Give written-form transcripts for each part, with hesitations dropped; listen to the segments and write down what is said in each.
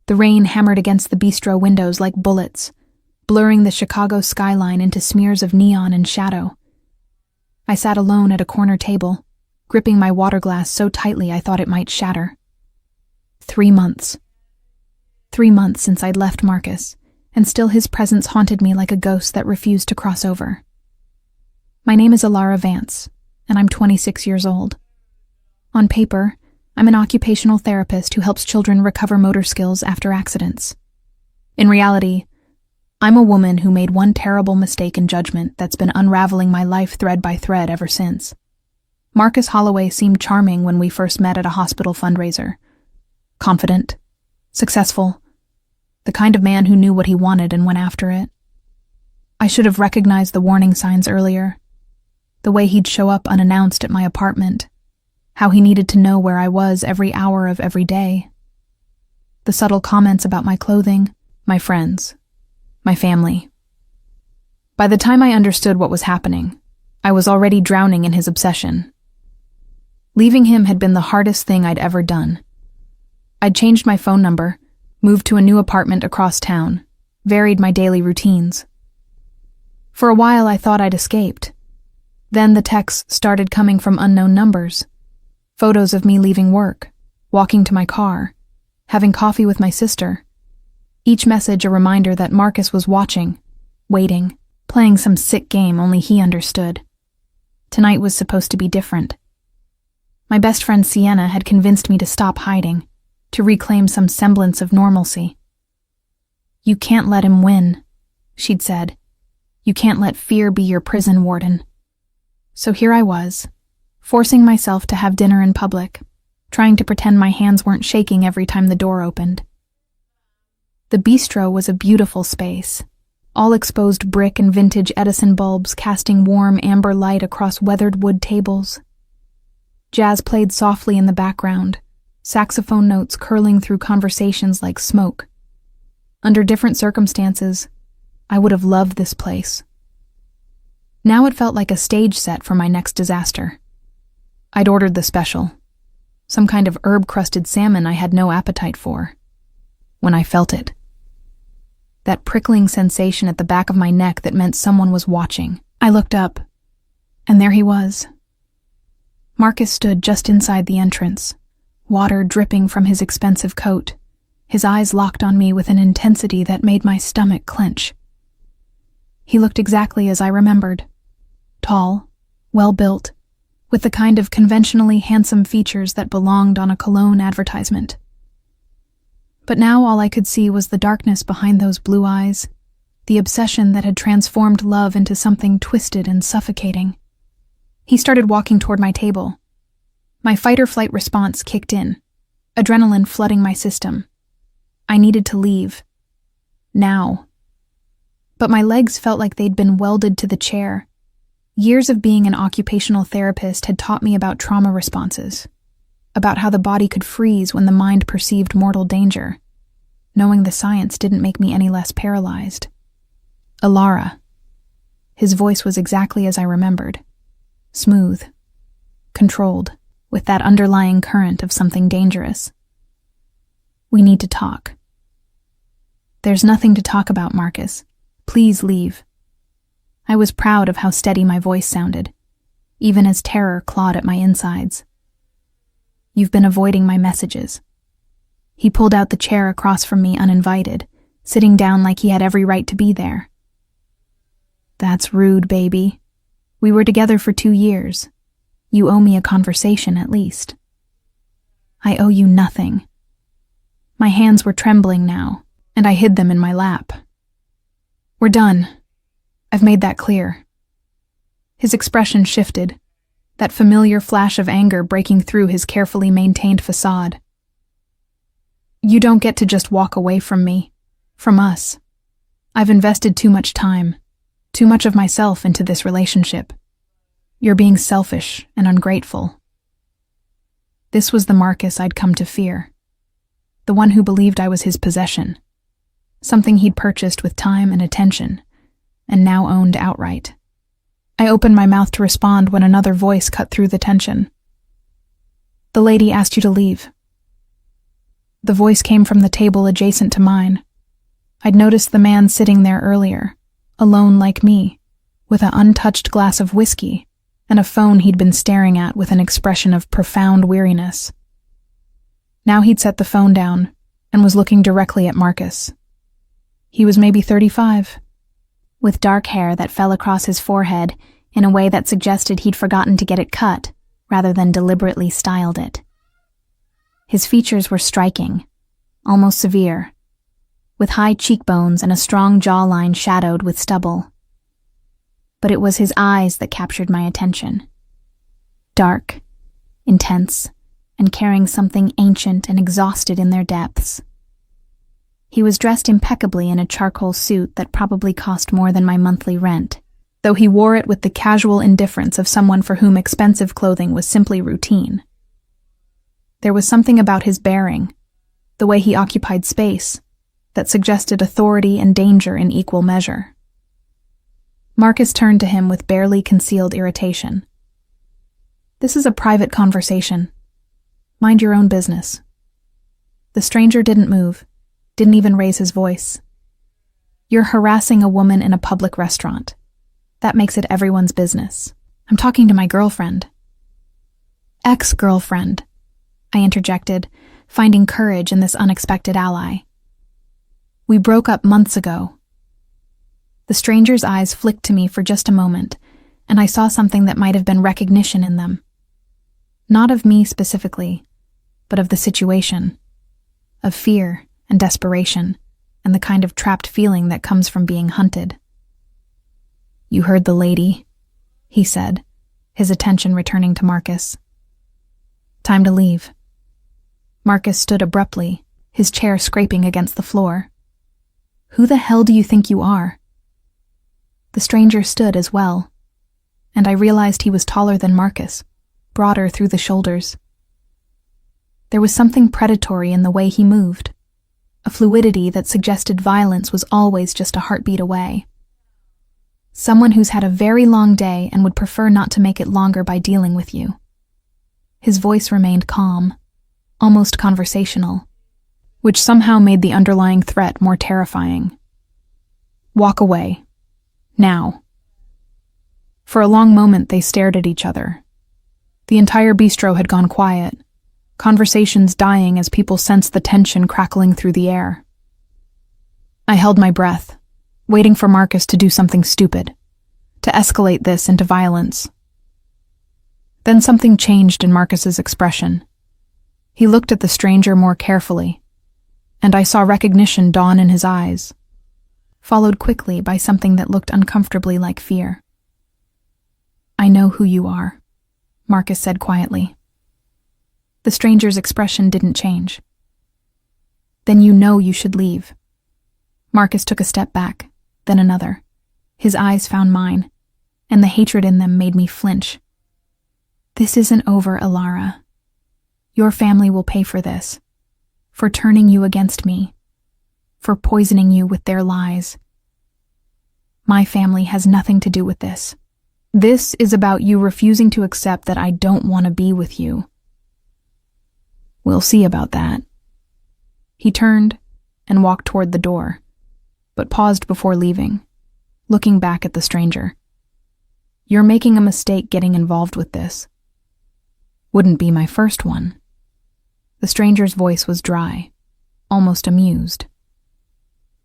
The rain hammered against the bistro windows like bullets, blurring the Chicago skyline into smears of neon and shadow. I sat alone at a corner table, gripping my water glass so tightly I thought it might shatter. 3 months. 3 months since I'd left Marcus, and still his presence haunted me like a ghost that refused to cross over. My name is Alara Vance, and I'm 26 years old. On paper, I'm an occupational therapist who helps children recover motor skills after accidents. In reality, I'm a woman who made one terrible mistake in judgment that's been unraveling my life thread by thread ever since. Marcus Holloway seemed charming when we first met at a hospital fundraiser. Confident, successful, the kind of man who knew what he wanted and went after it. I should have recognized the warning signs earlier. The way he'd show up unannounced at my apartment. How he needed to know where I was every hour of every day. The subtle comments about my clothing, my friends, my family. By the time I understood what was happening, I was already drowning in his obsession. Leaving him had been the hardest thing I'd ever done. I'd changed my phone number, moved to a new apartment across town, varied my daily routines. For a while I thought I'd escaped. Then the texts started coming from unknown numbers. Photos of me leaving work, walking to my car, having coffee with my sister. Each message a reminder that Marcus was watching, waiting, playing some sick game only he understood. Tonight was supposed to be different. My best friend Sienna had convinced me to stop hiding, to reclaim some semblance of normalcy. "You can't let him win," she'd said. "You can't let fear be your prison warden." So here I was, forcing myself to have dinner in public, trying to pretend my hands weren't shaking every time the door opened. The bistro was a beautiful space, all exposed brick and vintage Edison bulbs casting warm amber light across weathered wood tables. Jazz played softly in the background, saxophone notes curling through conversations like smoke. Under different circumstances, I would have loved this place. Now it felt like a stage set for my next disaster. I'd ordered the special, some kind of herb-crusted salmon I had no appetite for. When I felt it, that prickling sensation at the back of my neck that meant someone was watching, I looked up, and there he was. Marcus stood just inside the entrance, water dripping from his expensive coat, his eyes locked on me with an intensity that made my stomach clench. He looked exactly as I remembered. Tall, well-built, with the kind of conventionally handsome features that belonged on a cologne advertisement. But now all I could see was the darkness behind those blue eyes, the obsession that had transformed love into something twisted and suffocating. He started walking toward my table. My fight-or-flight response kicked in, adrenaline flooding my system. I needed to leave. Now. But my legs felt like they'd been welded to the chair. Years of being an occupational therapist had taught me about trauma responses, about how the body could freeze when the mind perceived mortal danger. Knowing the science didn't make me any less paralyzed. Alara. His voice was exactly as I remembered. Smooth, controlled, with that underlying current of something dangerous. "We need to talk." "There's nothing to talk about, Marcus. Please leave." I was proud of how steady my voice sounded, even as terror clawed at my insides. "You've been avoiding my messages." He pulled out the chair across from me uninvited, sitting down like he had every right to be there. "That's rude, baby. We were together for 2 years. You owe me a conversation at least." "I owe you nothing." My hands were trembling now, and I hid them in my lap. "We're done. I've made that clear." His expression shifted, that familiar flash of anger breaking through his carefully maintained facade. "You don't get to just walk away from me, from us. I've invested too much time, too much of myself into this relationship. You're being selfish and ungrateful." This was the Marcus I'd come to fear, the one who believed I was his possession, something he'd purchased with time and attention, and now owned outright. I opened my mouth to respond when another voice cut through the tension. "The lady asked you to leave." The voice came from the table adjacent to mine. I'd noticed the man sitting there earlier, alone like me, with an untouched glass of whiskey and a phone he'd been staring at with an expression of profound weariness. Now he'd set the phone down and was looking directly at Marcus. He was maybe 35, with dark hair that fell across his forehead in a way that suggested he'd forgotten to get it cut rather than deliberately styled it. His features were striking, almost severe, with high cheekbones and a strong jawline shadowed with stubble. But it was his eyes that captured my attention. Dark, intense, and carrying something ancient and exhausted in their depths. He was dressed impeccably in a charcoal suit that probably cost more than my monthly rent, though he wore it with the casual indifference of someone for whom expensive clothing was simply routine. There was something about his bearing, the way he occupied space, that suggested authority and danger in equal measure. Marcus turned to him with barely concealed irritation. "This is a private conversation. Mind your own business." The stranger didn't move, didn't even raise his voice. "You're harassing a woman in a public restaurant. That makes it everyone's business. I'm talking to my girlfriend." "Ex-girlfriend," I interjected, finding courage in this unexpected ally. "We broke up months ago." The stranger's eyes flicked to me for just a moment, and I saw something that might have been recognition in them. Not of me specifically, but of the situation, of fear and desperation, and the kind of trapped feeling that comes from being hunted. "You heard the lady," he said, his attention returning to Marcus. "Time to leave." Marcus stood abruptly, his chair scraping against the floor. "Who the hell do you think you are?" The stranger stood as well, and I realized he was taller than Marcus, broader through the shoulders. There was something predatory in the way he moved, a fluidity that suggested violence was always just a heartbeat away. Someone who's had a very long day and would prefer not to make it longer by dealing with you. His voice remained calm, almost conversational, which somehow made the underlying threat more terrifying. "Walk away. Now." For a long moment they stared at each other. The entire bistro had gone quiet, conversations dying as people sensed the tension crackling through the air. I held my breath, waiting for Marcus to do something stupid, to escalate this into violence. Then something changed in Marcus's expression. He looked at the stranger more carefully, and I saw recognition dawn in his eyes, followed quickly by something that looked uncomfortably like fear. "I know who you are," Marcus said quietly. The stranger's expression didn't change. "Then you know you should leave." Marcus took a step back, then another. His eyes found mine, and the hatred in them made me flinch. "This isn't over, Alara. Your family will pay for this, for turning you against me, for poisoning you with their lies. My family has nothing to do with this. This is about you refusing to accept that I don't want to be with you." "We'll see about that." He turned and walked toward the door, but paused before leaving, looking back at the stranger. "You're making a mistake getting involved with this." "Wouldn't be my first one." The stranger's voice was dry, almost amused.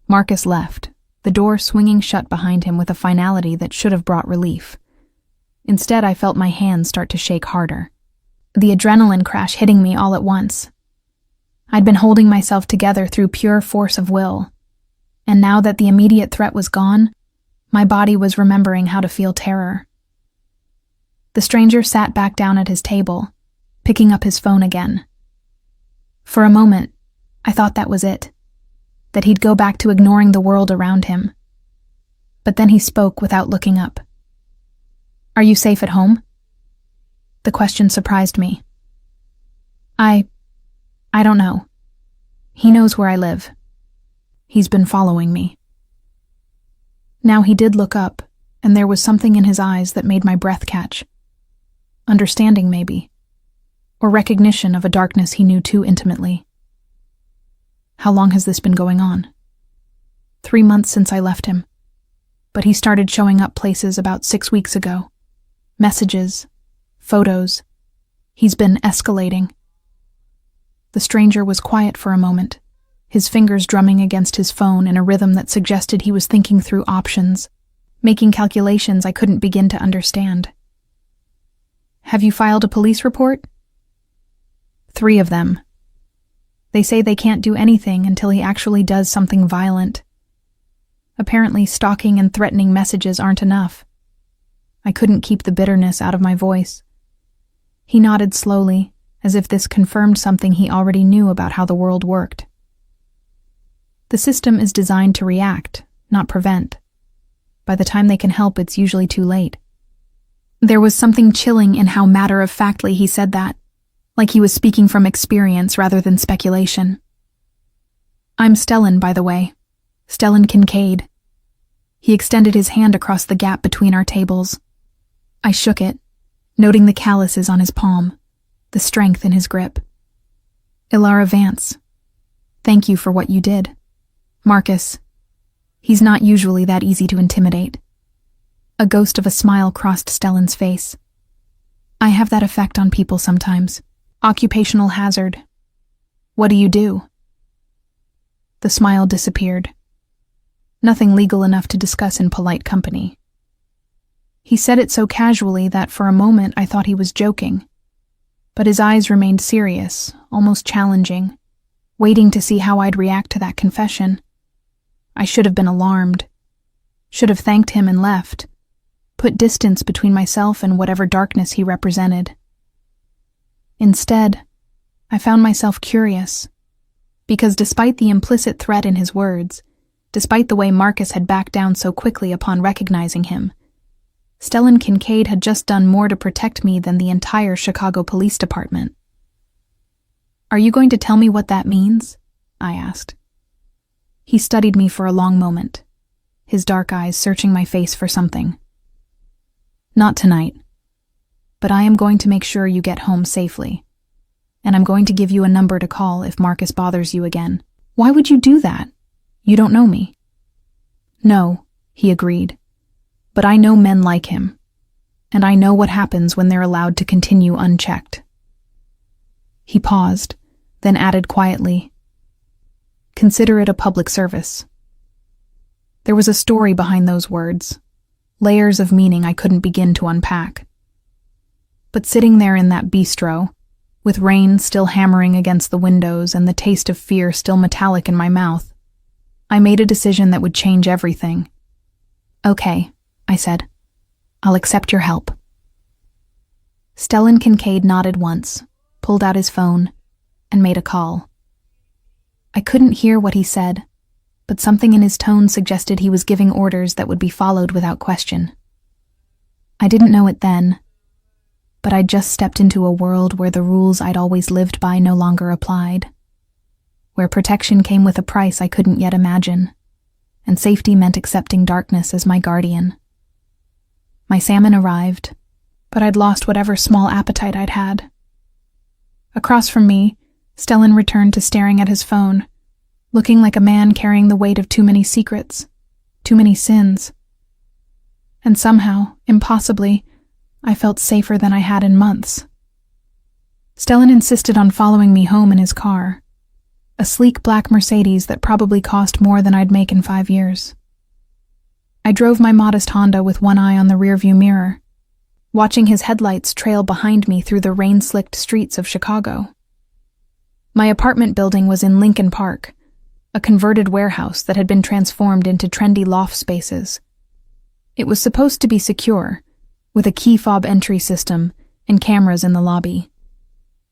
Marcus left, the door swinging shut behind him with a finality that should have brought relief. Instead, I felt my hands start to shake harder, the adrenaline crash hitting me all at once. I'd been holding myself together through pure force of will, and now that the immediate threat was gone, my body was remembering how to feel terror. The stranger sat back down at his table, picking up his phone again. For a moment, I thought that was it, that he'd go back to ignoring the world around him. But then he spoke without looking up. "Are you safe at home?" The question surprised me. I don't know. He knows where I live. He's been following me." Now he did look up, and there was something in his eyes that made my breath catch. Understanding, maybe, or recognition of a darkness he knew too intimately. How long has this been going on? 3 months since I left him. But he started showing up places about 6 weeks ago. Messages, photos. He's been escalating. The stranger was quiet for a moment, his fingers drumming against his phone in a rhythm that suggested he was thinking through options, making calculations I couldn't begin to understand. Have you filed a police report? 3 of them. They say they can't do anything until he actually does something violent. Apparently, stalking and threatening messages aren't enough. I couldn't keep the bitterness out of my voice. He nodded slowly, as if this confirmed something he already knew about how the world worked. The system is designed to react, not prevent. By the time they can help, it's usually too late. There was something chilling in how matter-of-factly he said that, like he was speaking from experience rather than speculation. I'm Stellan, by the way. Stellan Kincaid. He extended his hand across the gap between our tables. I shook it, noting the calluses on his palm, the strength in his grip. Ilara Vance. Thank you for what you did. Marcus. He's not usually that easy to intimidate. A ghost of a smile crossed Stellan's face. I have that effect on people sometimes. Occupational hazard. What do you do? The smile disappeared. Nothing legal enough to discuss in polite company. He said it so casually that for a moment I thought he was joking. But his eyes remained serious, almost challenging, waiting to see how I'd react to that confession. I should have been alarmed. Should have thanked him and left. Put distance between myself and whatever darkness he represented. Instead, I found myself curious, because despite the implicit threat in his words, despite the way Marcus had backed down so quickly upon recognizing him, Stellan Kincaid had just done more to protect me than the entire Chicago Police Department. Are you going to tell me what that means? I asked. He studied me for a long moment, his dark eyes searching my face for something. Not tonight, but I am going to make sure you get home safely, and I'm going to give you a number to call if Marcus bothers you again. Why would you do that? You don't know me. No, he agreed, but I know men like him, and I know what happens when they're allowed to continue unchecked. He paused, then added quietly, consider it a public service. There was a story behind those words, layers of meaning I couldn't begin to unpack. But sitting there in that bistro, with rain still hammering against the windows and the taste of fear still metallic in my mouth, I made a decision that would change everything. Okay, I said. I'll accept your help. Stellan Kincaid nodded once, pulled out his phone, and made a call. I couldn't hear what he said, but something in his tone suggested he was giving orders that would be followed without question. I didn't know it then, but I'd just stepped into a world where the rules I'd always lived by no longer applied, where protection came with a price I couldn't yet imagine, and safety meant accepting darkness as my guardian. My salmon arrived, but I'd lost whatever small appetite I'd had. Across from me, Stellan returned to staring at his phone, looking like a man carrying the weight of too many secrets, too many sins. And somehow, impossibly, I felt safer than I had in months. Stellan insisted on following me home in his car, a sleek black Mercedes that probably cost more than I'd make in 5 years. I drove my modest Honda with one eye on the rearview mirror, watching his headlights trail behind me through the rain-slicked streets of Chicago. My apartment building was in Lincoln Park, a converted warehouse that had been transformed into trendy loft spaces. It was supposed to be secure, with a key fob entry system and cameras in the lobby.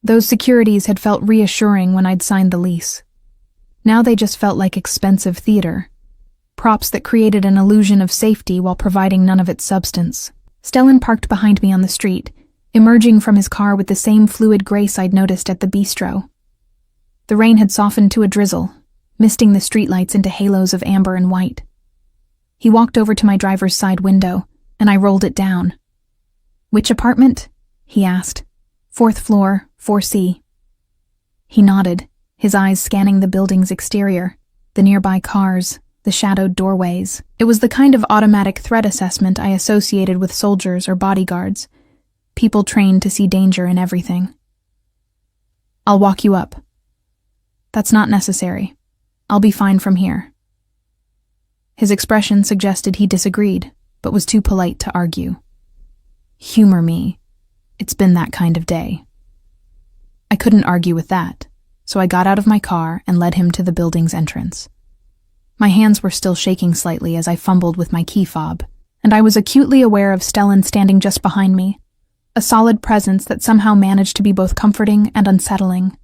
Those securities had felt reassuring when I'd signed the lease. Now they just felt like expensive theater, props that created an illusion of safety while providing none of its substance. Stellan parked behind me on the street, emerging from his car with the same fluid grace I'd noticed at the bistro. The rain had softened to a drizzle, misting the streetlights into halos of amber and white. He walked over to my driver's side window, and I rolled it down. "Which apartment?" he asked. "4th floor, 4C. He nodded, his eyes scanning the building's exterior, the nearby cars, the shadowed doorways. It was the kind of automatic threat assessment I associated with soldiers or bodyguards, people trained to see danger in everything. "I'll walk you up." "That's not necessary. I'll be fine from here." His expression suggested he disagreed, but was too polite to argue. Humor me. It's been that kind of day. I couldn't argue with that, so I got out of my car and led him to the building's entrance. My hands were still shaking slightly as I fumbled with my key fob, and I was acutely aware of Stellan standing just behind me, a solid presence that somehow managed to be both comforting and unsettling.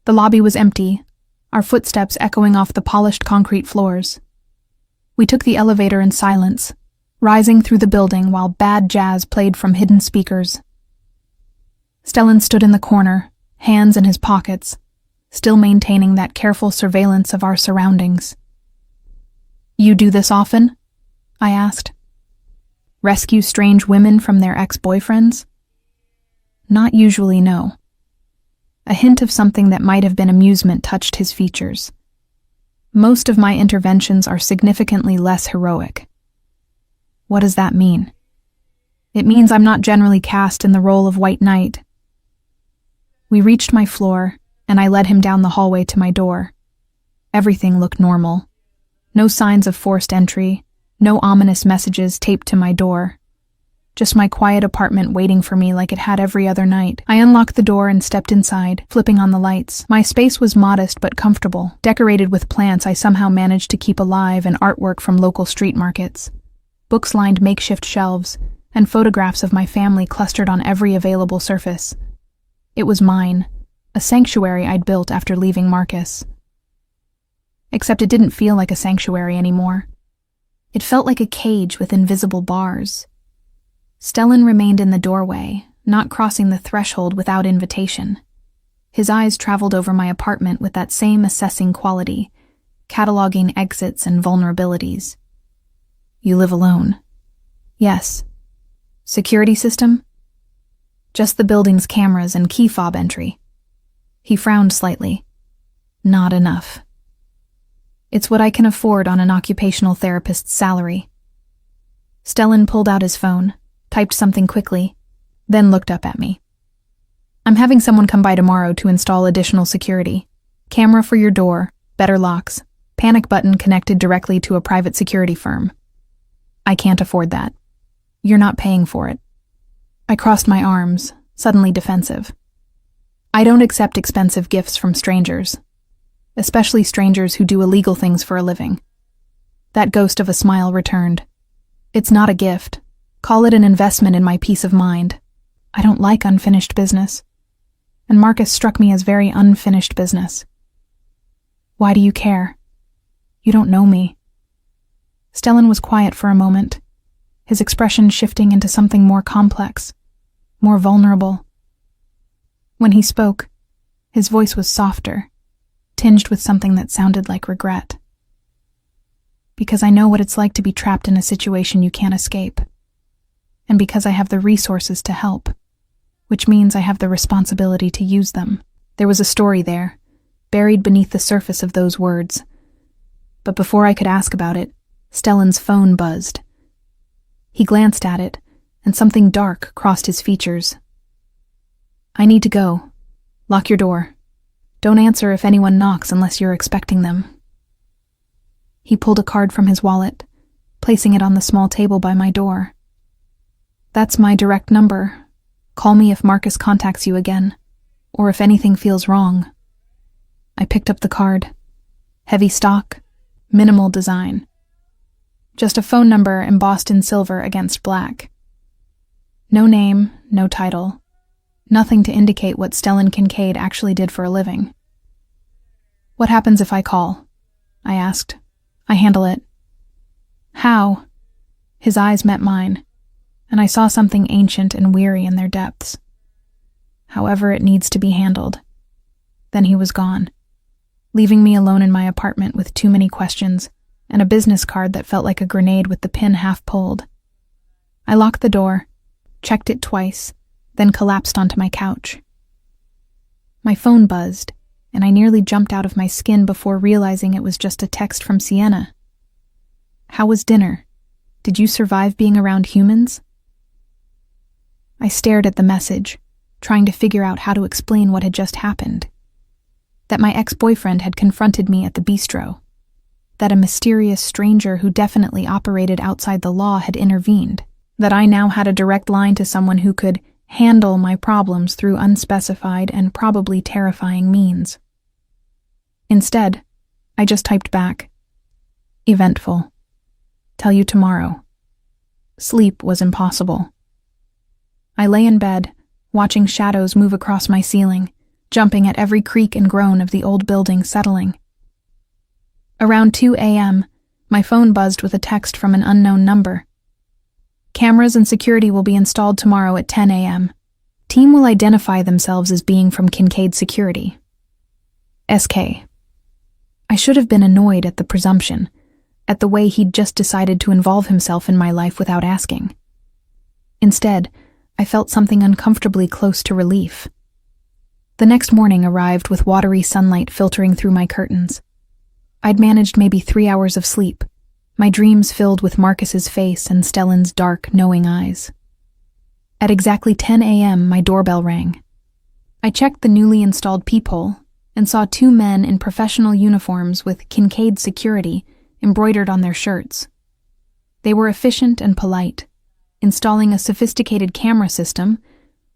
The lobby was empty, our footsteps echoing off the polished concrete floors. We took the elevator in silence, rising through the building while bad jazz played from hidden speakers. Stellan stood in the corner, hands in his pockets, still maintaining that careful surveillance of our surroundings. "You do this often?" I asked. "Rescue strange women from their ex-boyfriends?" "Not usually, no." A hint of something that might have been amusement touched his features. "Most of my interventions are significantly less heroic." "What does that mean?" "It means I'm not generally cast in the role of white knight." We reached my floor, and I led him down the hallway to my door. Everything looked normal. No signs of forced entry, no ominous messages taped to my door. Just my quiet apartment waiting for me like it had every other night. I unlocked the door and stepped inside, flipping on the lights. My space was modest but comfortable, decorated with plants I somehow managed to keep alive and artwork from local street markets. Books lined makeshift shelves, and photographs of my family clustered on every available surface. It was mine, a sanctuary I'd built after leaving Marcus. Except it didn't feel like a sanctuary anymore. It felt like a cage with invisible bars. Stellan remained in the doorway, not crossing the threshold without invitation. His eyes traveled over my apartment with that same assessing quality, cataloging exits and vulnerabilities. "You live alone?" "Yes." "Security system?" "Just the building's cameras and key fob entry." He frowned slightly. "Not enough." "It's what I can afford on an occupational therapist's salary." Stellan pulled out his phone, typed something quickly, then looked up at me. "I'm having someone come by tomorrow to install additional security. Camera for your door, better locks, panic button connected directly to a private security firm." "I can't afford that." "You're not paying for it." I crossed my arms, suddenly defensive. "I don't accept expensive gifts from strangers, especially strangers who do illegal things for a living." That ghost of a smile returned. "It's not a gift. Call it an investment in my peace of mind. I don't like unfinished business." And Marcus struck me as very unfinished business. "Why do you care? You don't know me." Stellan was quiet for a moment, his expression shifting into something more complex, more vulnerable. When he spoke, his voice was softer, tinged with something that sounded like regret. "Because I know what it's like to be trapped in a situation you can't escape. And because I have the resources to help, which means I have the responsibility to use them." There was a story there, buried beneath the surface of those words. But before I could ask about it, Stellan's phone buzzed. He glanced at it, and something dark crossed his features. "I need to go. Lock your door. Don't answer if anyone knocks unless you're expecting them." He pulled a card from his wallet, placing it on the small table by my door. "That's my direct number. Call me if Marcus contacts you again, or if anything feels wrong." I picked up the card. Heavy stock, minimal design. Just a phone number embossed in silver against black. No name, no title. Nothing to indicate what Stellan Kincaid actually did for a living. "What happens if I call?" I asked. "I handle it." "How?" His eyes met mine, and I saw something ancient and weary in their depths. "However it needs to be handled." Then he was gone, leaving me alone in my apartment with too many questions and a business card that felt like a grenade with the pin half pulled. I locked the door, checked it twice, then collapsed onto my couch. My phone buzzed, and I nearly jumped out of my skin before realizing it was just a text from Sienna. "How was dinner? Did you survive being around humans?" I stared at the message, trying to figure out how to explain what had just happened. That my ex-boyfriend had confronted me at the bistro. That a mysterious stranger who definitely operated outside the law had intervened. That I now had a direct line to someone who could handle my problems through unspecified and probably terrifying means. Instead, I just typed back, "Eventful. Tell you tomorrow." Sleep was impossible. I lay in bed, watching shadows move across my ceiling, jumping at every creak and groan of the old building settling. Around 2 a.m., my phone buzzed with a text from an unknown number. "Cameras and security will be installed tomorrow at 10 a.m. Team will identify themselves as being from Kincaid Security. SK." I should have been annoyed at the presumption, at the way he'd just decided to involve himself in my life without asking. Instead, I felt something uncomfortably close to relief. The next morning arrived with watery sunlight filtering through my curtains. I'd managed maybe 3 hours of sleep, my dreams filled with Marcus's face and Stellan's dark, knowing eyes. At exactly 10 a.m., my doorbell rang. I checked the newly installed peephole and saw 2 men in professional uniforms with Kincaid Security embroidered on their shirts. They were efficient and polite, installing a sophisticated camera system,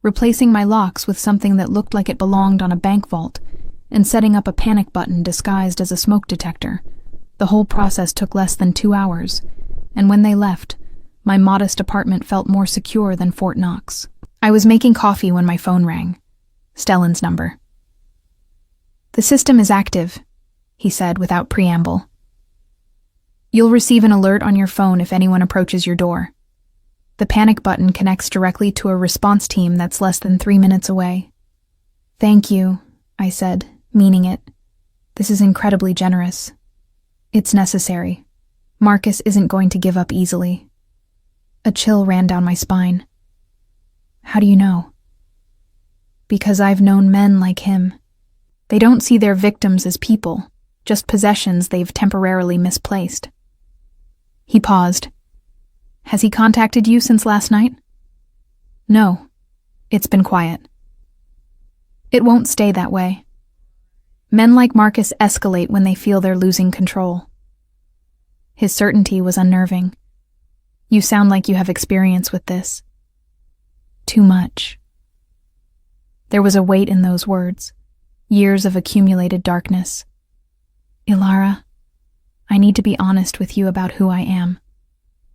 replacing my locks with something that looked like it belonged on a bank vault, and setting up a panic button disguised as a smoke detector. The whole process took less than 2 hours, and when they left, my modest apartment felt more secure than Fort Knox. I was making coffee when my phone rang. Stellan's number. "The system is active," he said without preamble. "You'll receive an alert on your phone if anyone approaches your door. The panic button connects directly to a response team that's less than 3 minutes away." "Thank you," I said, meaning it. "This is incredibly generous. It's necessary. Marcus isn't going to give up easily." A chill ran down my spine. "How do you know?" "Because I've known men like him. They don't see their victims as people, just possessions they've temporarily misplaced." He paused. "Has he contacted you since last night?" "No. It's been quiet." "It won't stay that way. Men like Marcus escalate when they feel they're losing control." His certainty was unnerving. "You sound like you have experience with this." "Too much." There was a weight in those words, years of accumulated darkness. "Ilara, I need to be honest with you about who I am,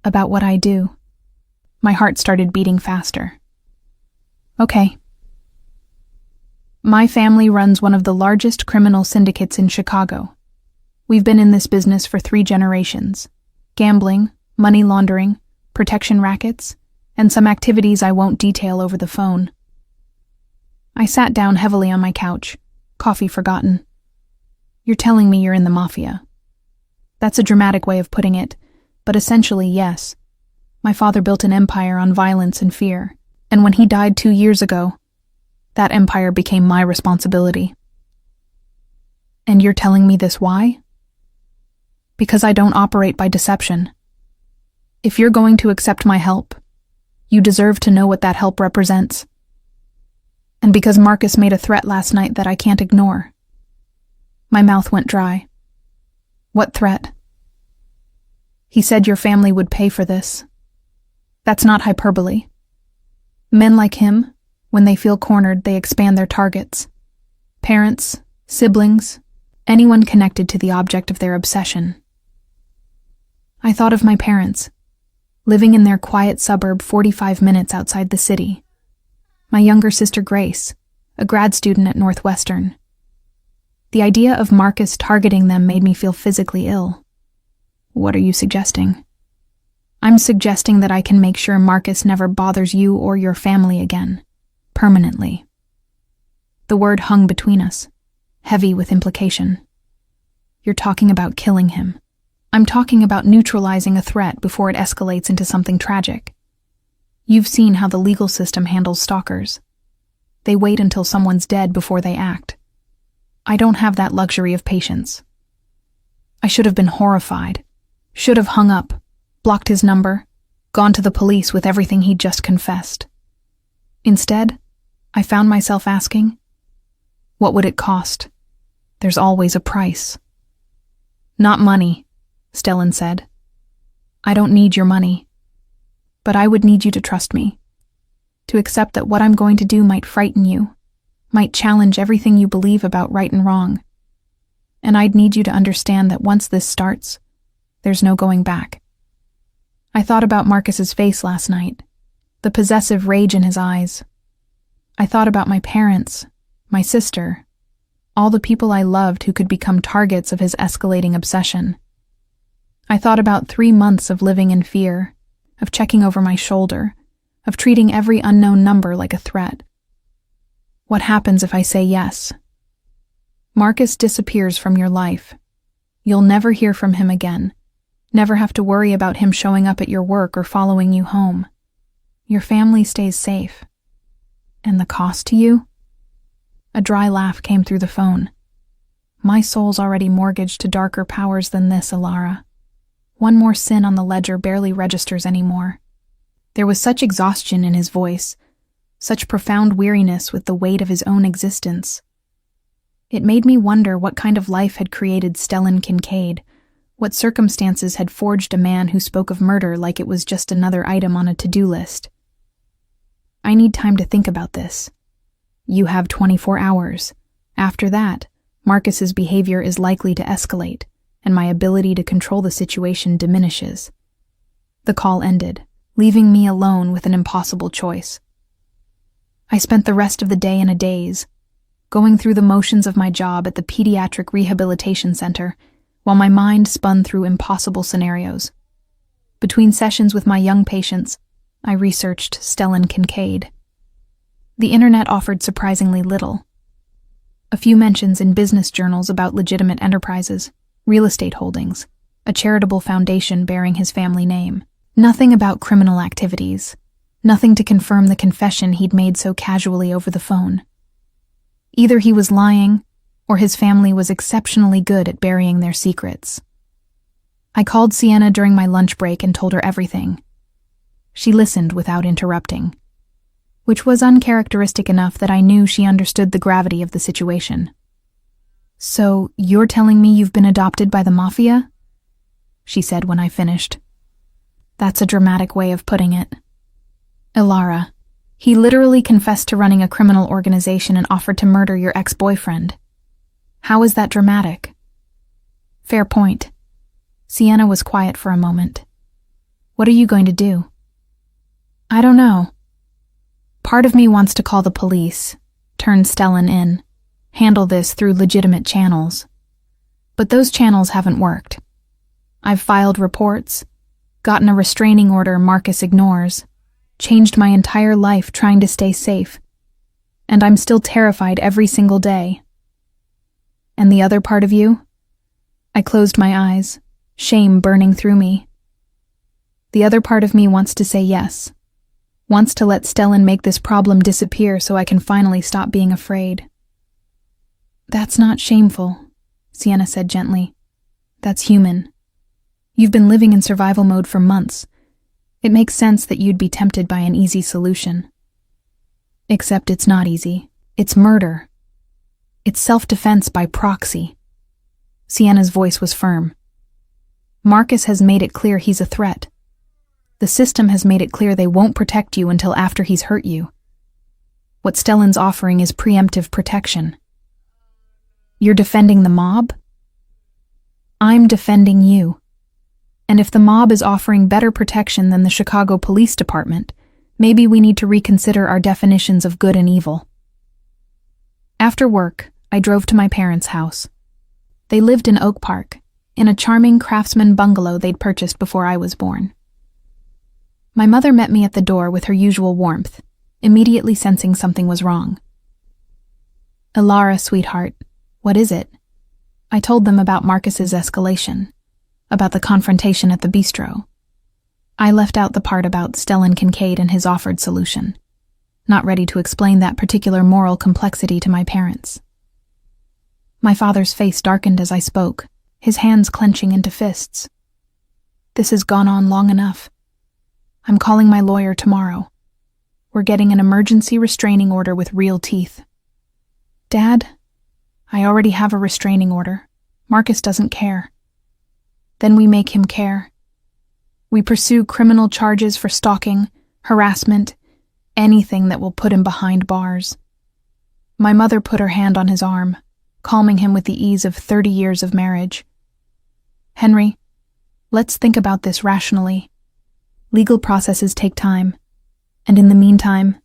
about what I do." My heart started beating faster. "Okay." "My family runs one of the largest criminal syndicates in Chicago. We've been in this business for 3 generations. Gambling, money laundering, protection rackets, and some activities I won't detail over the phone." I sat down heavily on my couch, coffee forgotten. "You're telling me you're in the Mafia." That's a dramatic way of putting it, but essentially, yes. My father built an empire on violence and fear, and when he died 2 years ago, that empire became my responsibility. "And you're telling me this why?" "Because I don't operate by deception. If you're going to accept my help, you deserve to know what that help represents. And because Marcus made a threat last night that I can't ignore." My mouth went dry. "What threat?" "He said your family would pay for this. That's not hyperbole. Men like him, when they feel cornered, they expand their targets. Parents, siblings, anyone connected to the object of their obsession." I thought of my parents, living in their quiet suburb 45 minutes outside the city. My younger sister Grace, a grad student at Northwestern. The idea of Marcus targeting them made me feel physically ill. "What are you suggesting?" "I'm suggesting that I can make sure Marcus never bothers you or your family again. Permanently." The word hung between us, heavy with implication. "You're talking about killing him. I'm talking about neutralizing a threat before it escalates into something tragic. You've seen how the legal system handles stalkers. They wait until someone's dead before they act. I don't have that luxury of patience. I should have been horrified, should have hung up, blocked his number, gone to the police with everything he'd just confessed. Instead, I found myself asking, what would it cost? There's always a price. Not money, Stellan said. I don't need your money. But I would need you to trust me, to accept that what I'm going to do might frighten you, might challenge everything you believe about right and wrong. And I'd need you to understand that once this starts, there's no going back. I thought about Marcus's face last night, the possessive rage in his eyes. I thought about my parents, my sister, all the people I loved who could become targets of his escalating obsession. I thought about 3 months of living in fear, of checking over my shoulder, of treating every unknown number like a threat. What happens if I say yes? Marcus disappears from your life. You'll never hear from him again, never have to worry about him showing up at your work or following you home. Your family stays safe. And the cost to you? A dry laugh came through the phone. My soul's already mortgaged to darker powers than this, Alara. One more sin on the ledger barely registers anymore. There was such exhaustion in his voice, such profound weariness with the weight of his own existence. It made me wonder what kind of life had created Stellan Kincaid, what circumstances had forged a man who spoke of murder like it was just another item on a to-do list. I need time to think about this. You have 24 hours. After that, Marcus's behavior is likely to escalate, and my ability to control the situation diminishes. The call ended, leaving me alone with an impossible choice. I spent the rest of the day in a daze, going through the motions of my job at the Pediatric Rehabilitation Center, while my mind spun through impossible scenarios. Between sessions with my young patients, I researched Stellan Kincaid. The internet offered surprisingly little. A few mentions in business journals about legitimate enterprises, real estate holdings, a charitable foundation bearing his family name. Nothing about criminal activities. Nothing to confirm the confession he'd made so casually over the phone. Either he was lying, or his family was exceptionally good at burying their secrets. I called Sienna during my lunch break and told her everything. She listened without interrupting, which was uncharacteristic enough that I knew she understood the gravity of the situation. So, you're telling me you've been adopted by the Mafia? She said when I finished. That's a dramatic way of putting it. Ilara, he literally confessed to running a criminal organization and offered to murder your ex-boyfriend. How is that dramatic? Fair point. Sienna was quiet for a moment. What are you going to do? I don't know. Part of me wants to call the police, turn Stellan in, handle this through legitimate channels. But those channels haven't worked. I've filed reports, gotten a restraining order Marcus ignores, changed my entire life trying to stay safe, and I'm still terrified every single day. And the other part of you? I closed my eyes, shame burning through me. The other part of me wants to say yes. Wants to let Stellan make this problem disappear so I can finally stop being afraid. That's not shameful, Sienna said gently. That's human. You've been living in survival mode for months. It makes sense that you'd be tempted by an easy solution. Except it's not easy. It's murder. It's self-defense by proxy. Sienna's voice was firm. Marcus has made it clear he's a threat. The system has made it clear they won't protect you until after he's hurt you. What Stellan's offering is preemptive protection. You're defending the mob? I'm defending you. And if the mob is offering better protection than the Chicago Police Department, maybe we need to reconsider our definitions of good and evil. After work, I drove to my parents' house. They lived in Oak Park, in a charming craftsman bungalow they'd purchased before I was born. My mother met me at the door with her usual warmth, immediately sensing something was wrong. Ilara, sweetheart, what is it? I told them about Marcus's escalation, about the confrontation at the bistro. I left out the part about Stellan Kincaid and his offered solution, not ready to explain that particular moral complexity to my parents. My father's face darkened as I spoke, his hands clenching into fists. This has gone on long enough. I'm calling my lawyer tomorrow. We're getting an emergency restraining order with real teeth. Dad, I already have a restraining order. Marcus doesn't care. Then we make him care. We pursue criminal charges for stalking, harassment, anything that will put him behind bars. My mother put her hand on his arm, calming him with the ease of 30 years of marriage. Henry, let's think about this rationally. Legal processes take time, and in the meantime,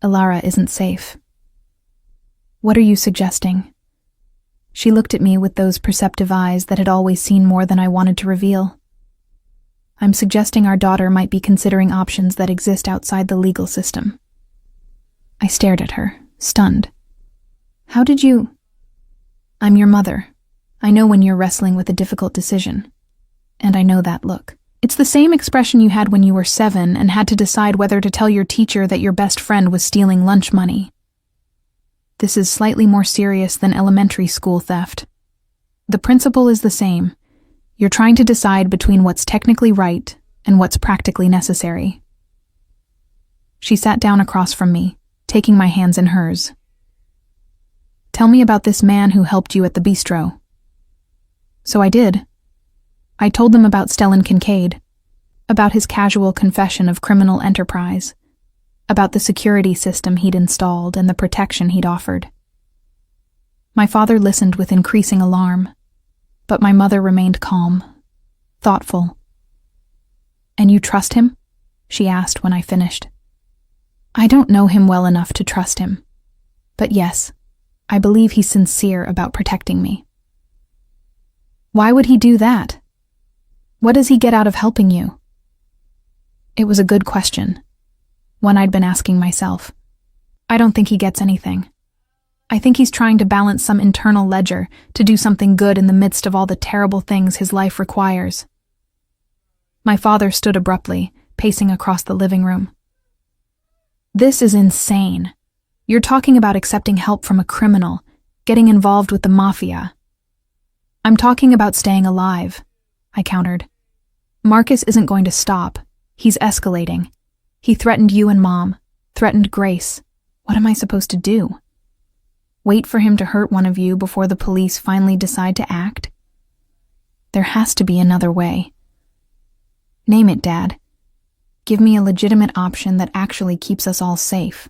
Ilara isn't safe. What are you suggesting? She looked at me with those perceptive eyes that had always seen more than I wanted to reveal. I'm suggesting our daughter might be considering options that exist outside the legal system. I stared at her, stunned. How did you... I'm your mother. I know when you're wrestling with a difficult decision. And I know that look. It's the same expression you had when you were 7 and had to decide whether to tell your teacher that your best friend was stealing lunch money. This is slightly more serious than elementary school theft. The principle is the same. You're trying to decide between what's technically right and what's practically necessary. She sat down across from me, taking my hands in hers. Tell me about this man who helped you at the bistro. So I did. I told them about Stellan Kincaid, about his casual confession of criminal enterprise, about the security system he'd installed and the protection he'd offered. My father listened with increasing alarm, but my mother remained calm, thoughtful. And you trust him? She asked when I finished. I don't know him well enough to trust him, but yes, I believe he's sincere about protecting me. Why would he do that? What does he get out of helping you? It was a good question, one I'd been asking myself. I don't think he gets anything. I think he's trying to balance some internal ledger to do something good in the midst of all the terrible things his life requires. My father stood abruptly, pacing across the living room. This is insane. You're talking about accepting help from a criminal, getting involved with the Mafia. I'm talking about staying alive, I countered. Marcus isn't going to stop. He's escalating. He threatened you and Mom, threatened Grace. What am I supposed to do? Wait for him to hurt one of you before the police finally decide to act? There has to be another way. Name it, Dad. Give me a legitimate option that actually keeps us all safe.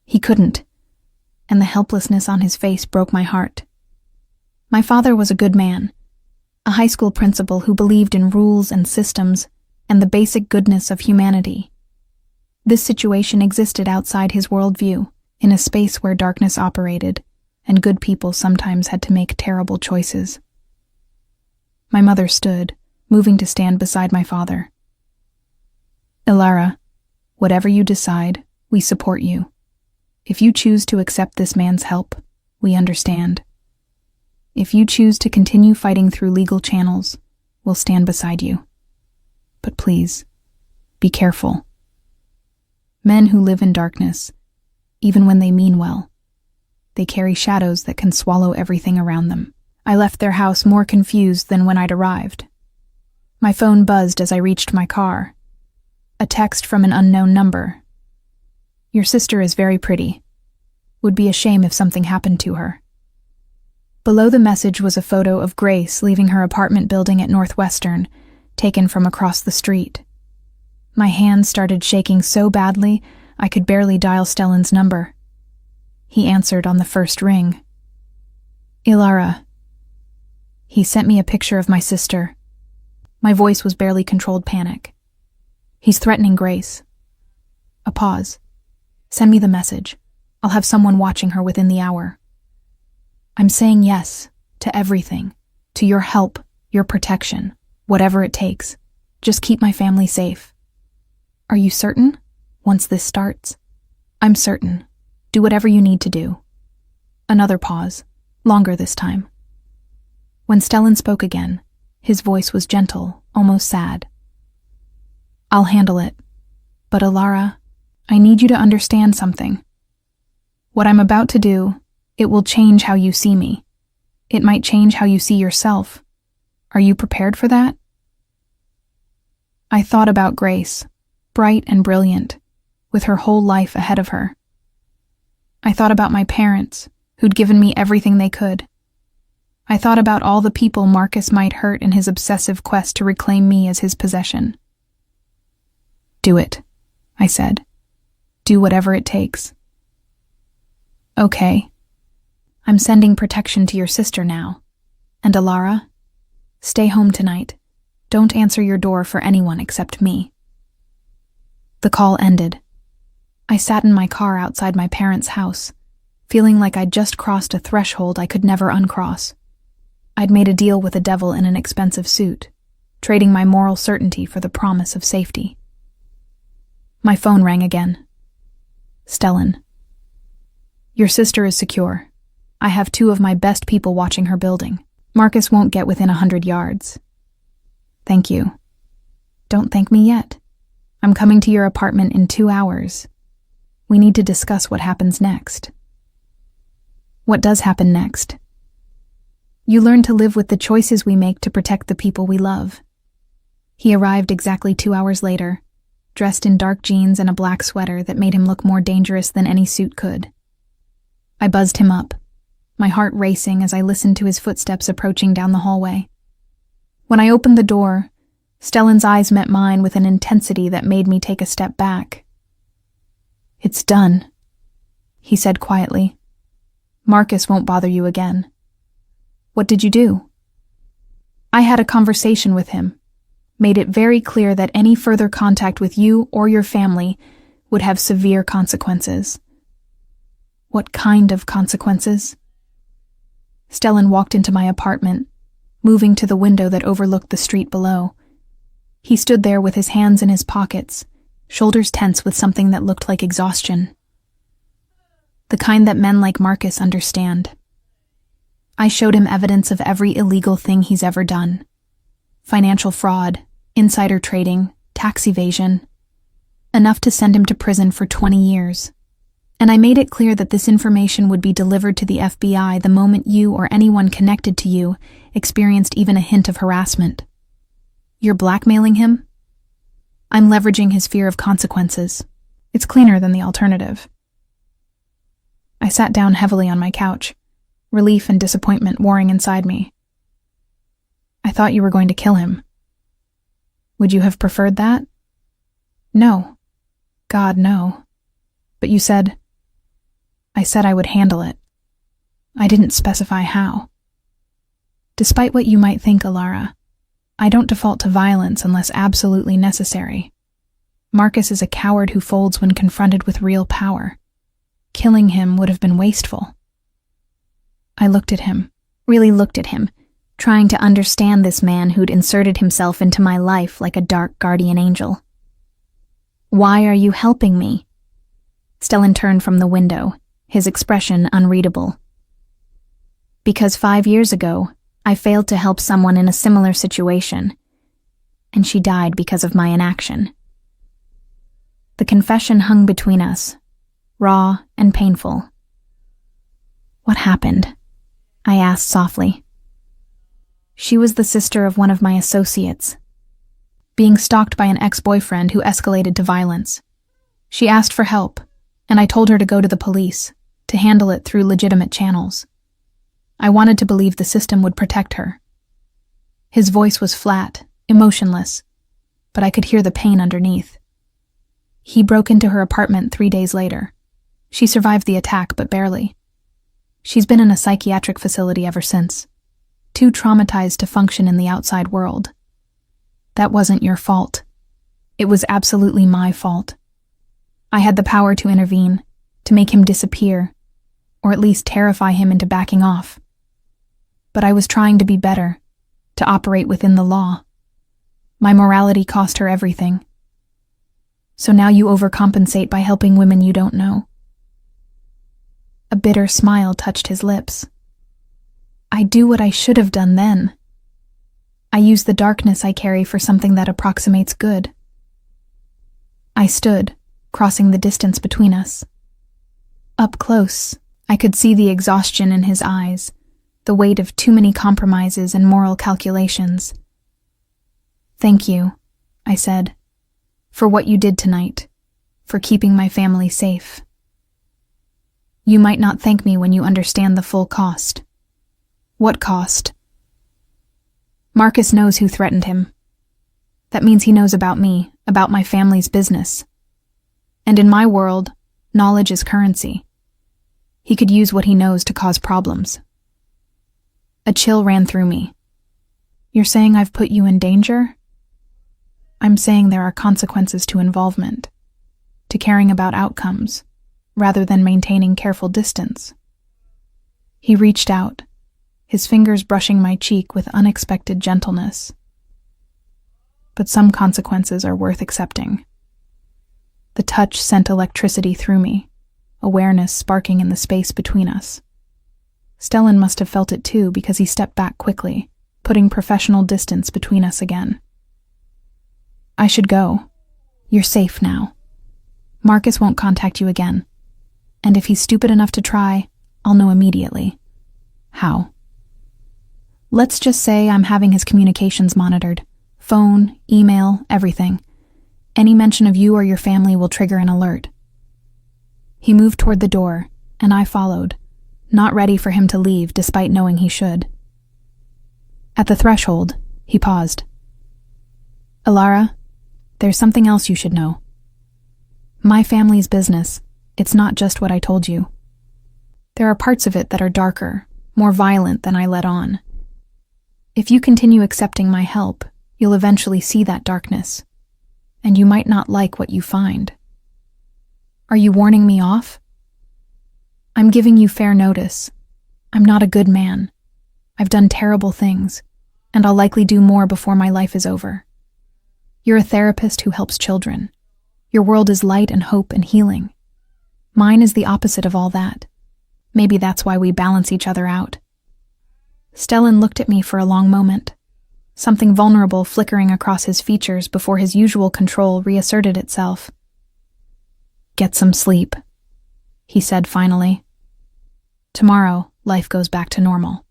He couldn't, and the helplessness on his face broke my heart. My father was a good man, a high school principal who believed in rules and systems and the basic goodness of humanity. This situation existed outside his worldview, in a space where darkness operated, and good people sometimes had to make terrible choices. My mother stood, moving to stand beside my father. Ilara, whatever you decide, we support you. If you choose to accept this man's help, we understand. If you choose to continue fighting through legal channels, we'll stand beside you. But please, be careful. Men who live in darkness, even when they mean well, they carry shadows that can swallow everything around them. I left their house more confused than when I'd arrived. My phone buzzed as I reached my car. A text from an unknown number. Your sister is very pretty. Would be a shame if something happened to her. Below the message was a photo of Grace leaving her apartment building at Northwestern, taken from across the street. My hands started shaking so badly I could barely dial Stellan's number. He answered on the first ring. Ilara. He sent me a picture of my sister. My voice was barely controlled panic. He's threatening Grace. A pause. Send me the message. I'll have someone watching her within the hour. I'm saying yes to everything, to your help, your protection, whatever it takes. Just keep my family safe. Are you certain? Once this starts? I'm certain. Do whatever you need to do. Another pause, longer this time. When Stellan spoke again, his voice was gentle, almost sad. I'll handle it. But Ilara, I need you to understand something. What I'm about to do, It will change how you see me. It might change how you see yourself. Are you prepared for that? I thought about Grace, bright and brilliant, with her whole life ahead of her. I thought about my parents, who'd given me everything they could. I thought about all the people Marcus might hurt in his obsessive quest to reclaim me as his possession. Do it, I said. Do whatever it takes. Okay. I'm sending protection to your sister now. And Alara, stay home tonight. Don't answer your door for anyone except me. The call ended. I sat in my car outside my parents' house, feeling like I'd just crossed a threshold I could never uncross. I'd made a deal with the devil in an expensive suit, trading my moral certainty for the promise of safety. My phone rang again. Stellan. Your sister is secure. I have 2 of my best people watching her building. Marcus won't get within 100 yards. Thank you. Don't thank me yet. I'm coming to your apartment in 2 hours. We need to discuss what happens next. What does happen next? You learn to live with the choices we make to protect the people we love. He arrived exactly 2 hours later, dressed in dark jeans and a black sweater that made him look more dangerous than any suit could. I buzzed him up, my heart racing as I listened to his footsteps approaching down the hallway. When I opened the door, Stellan's eyes met mine with an intensity that made me take a step back. It's done, he said quietly. Marcus won't bother you again. What did you do? I had a conversation with him, made it very clear that any further contact with you or your family would have severe consequences. What kind of consequences? Stellan walked into my apartment, moving to the window that overlooked the street below. He stood there with his hands in his pockets, shoulders tense with something that looked like exhaustion. The kind that men like Marcus understand. I showed him evidence of every illegal thing he's ever done. Financial fraud, insider trading, tax evasion. Enough to send him to prison for 20 years. And I made it clear that this information would be delivered to the FBI the moment you or anyone connected to you experienced even a hint of harassment. You're blackmailing him? I'm leveraging his fear of consequences. It's cleaner than the alternative. I sat down heavily on my couch, relief and disappointment warring inside me. I thought you were going to kill him. Would you have preferred that? No. God, no. But you said... I said I would handle it. I didn't specify how. Despite what you might think, Alara, I don't default to violence unless absolutely necessary. Marcus is a coward who folds when confronted with real power. Killing him would have been wasteful. I looked at him, really looked at him, trying to understand this man who'd inserted himself into my life like a dark guardian angel. Why are you helping me? Stellan turned from the window, his expression unreadable. Because 5 years ago, I failed to help someone in a similar situation, and she died because of my inaction. The confession hung between us, raw and painful. What happened? I asked softly. She was the sister of one of my associates, being stalked by an ex-boyfriend who escalated to violence. She asked for help, and I told her to go to the police, to handle it through legitimate channels. I wanted to believe the system would protect her. His voice was flat, emotionless, but I could hear the pain underneath. He broke into her apartment 3 days later. She survived the attack, but barely. She's been in a psychiatric facility ever since, too traumatized to function in the outside world. That wasn't your fault. It was absolutely my fault. I had the power to intervene, to make him disappear, or at least terrify him into backing off. But I was trying to be better, to operate within the law. My morality cost her everything. So now you overcompensate by helping women you don't know. A bitter smile touched his lips. I do what I should have done then. I use the darkness I carry for something that approximates good. I stood, crossing the distance between us. Up close, I could see the exhaustion in his eyes, the weight of too many compromises and moral calculations. "Thank you," I said, "for what you did tonight, for keeping my family safe. You might not thank me when you understand the full cost." "What cost?" "Marcus knows who threatened him. That means he knows about me, about my family's business. And in my world, knowledge is currency. He could use what he knows to cause problems." A chill ran through me. "You're saying I've put you in danger?" "I'm saying there are consequences to involvement, to caring about outcomes, rather than maintaining careful distance." He reached out, his fingers brushing my cheek with unexpected gentleness. "But some consequences are worth accepting." The touch sent electricity through me, awareness sparking in the space between us. Stellan must have felt it too, because he stepped back quickly, putting professional distance between us again. "I should go. You're safe now. Marcus won't contact you again. And if he's stupid enough to try, I'll know immediately." "How?" "Let's just say I'm having his communications monitored. Phone, email, everything. Any mention of you or your family will trigger an alert." He moved toward the door, and I followed, not ready for him to leave despite knowing he should. At the threshold, he paused. "Alara, there's something else you should know. My family's business, it's not just what I told you. There are parts of it that are darker, more violent than I let on. If you continue accepting my help, you'll eventually see that darkness, and you might not like what you find." "Are you warning me off?" "I'm giving you fair notice. I'm not a good man. I've done terrible things, and I'll likely do more before my life is over. You're a therapist who helps children. Your world is light and hope and healing. Mine is the opposite of all that. Maybe that's why we balance each other out." Stellan looked at me for a long moment, something vulnerable flickering across his features before his usual control reasserted itself. "Get some sleep," he said finally. "Tomorrow, life goes back to normal."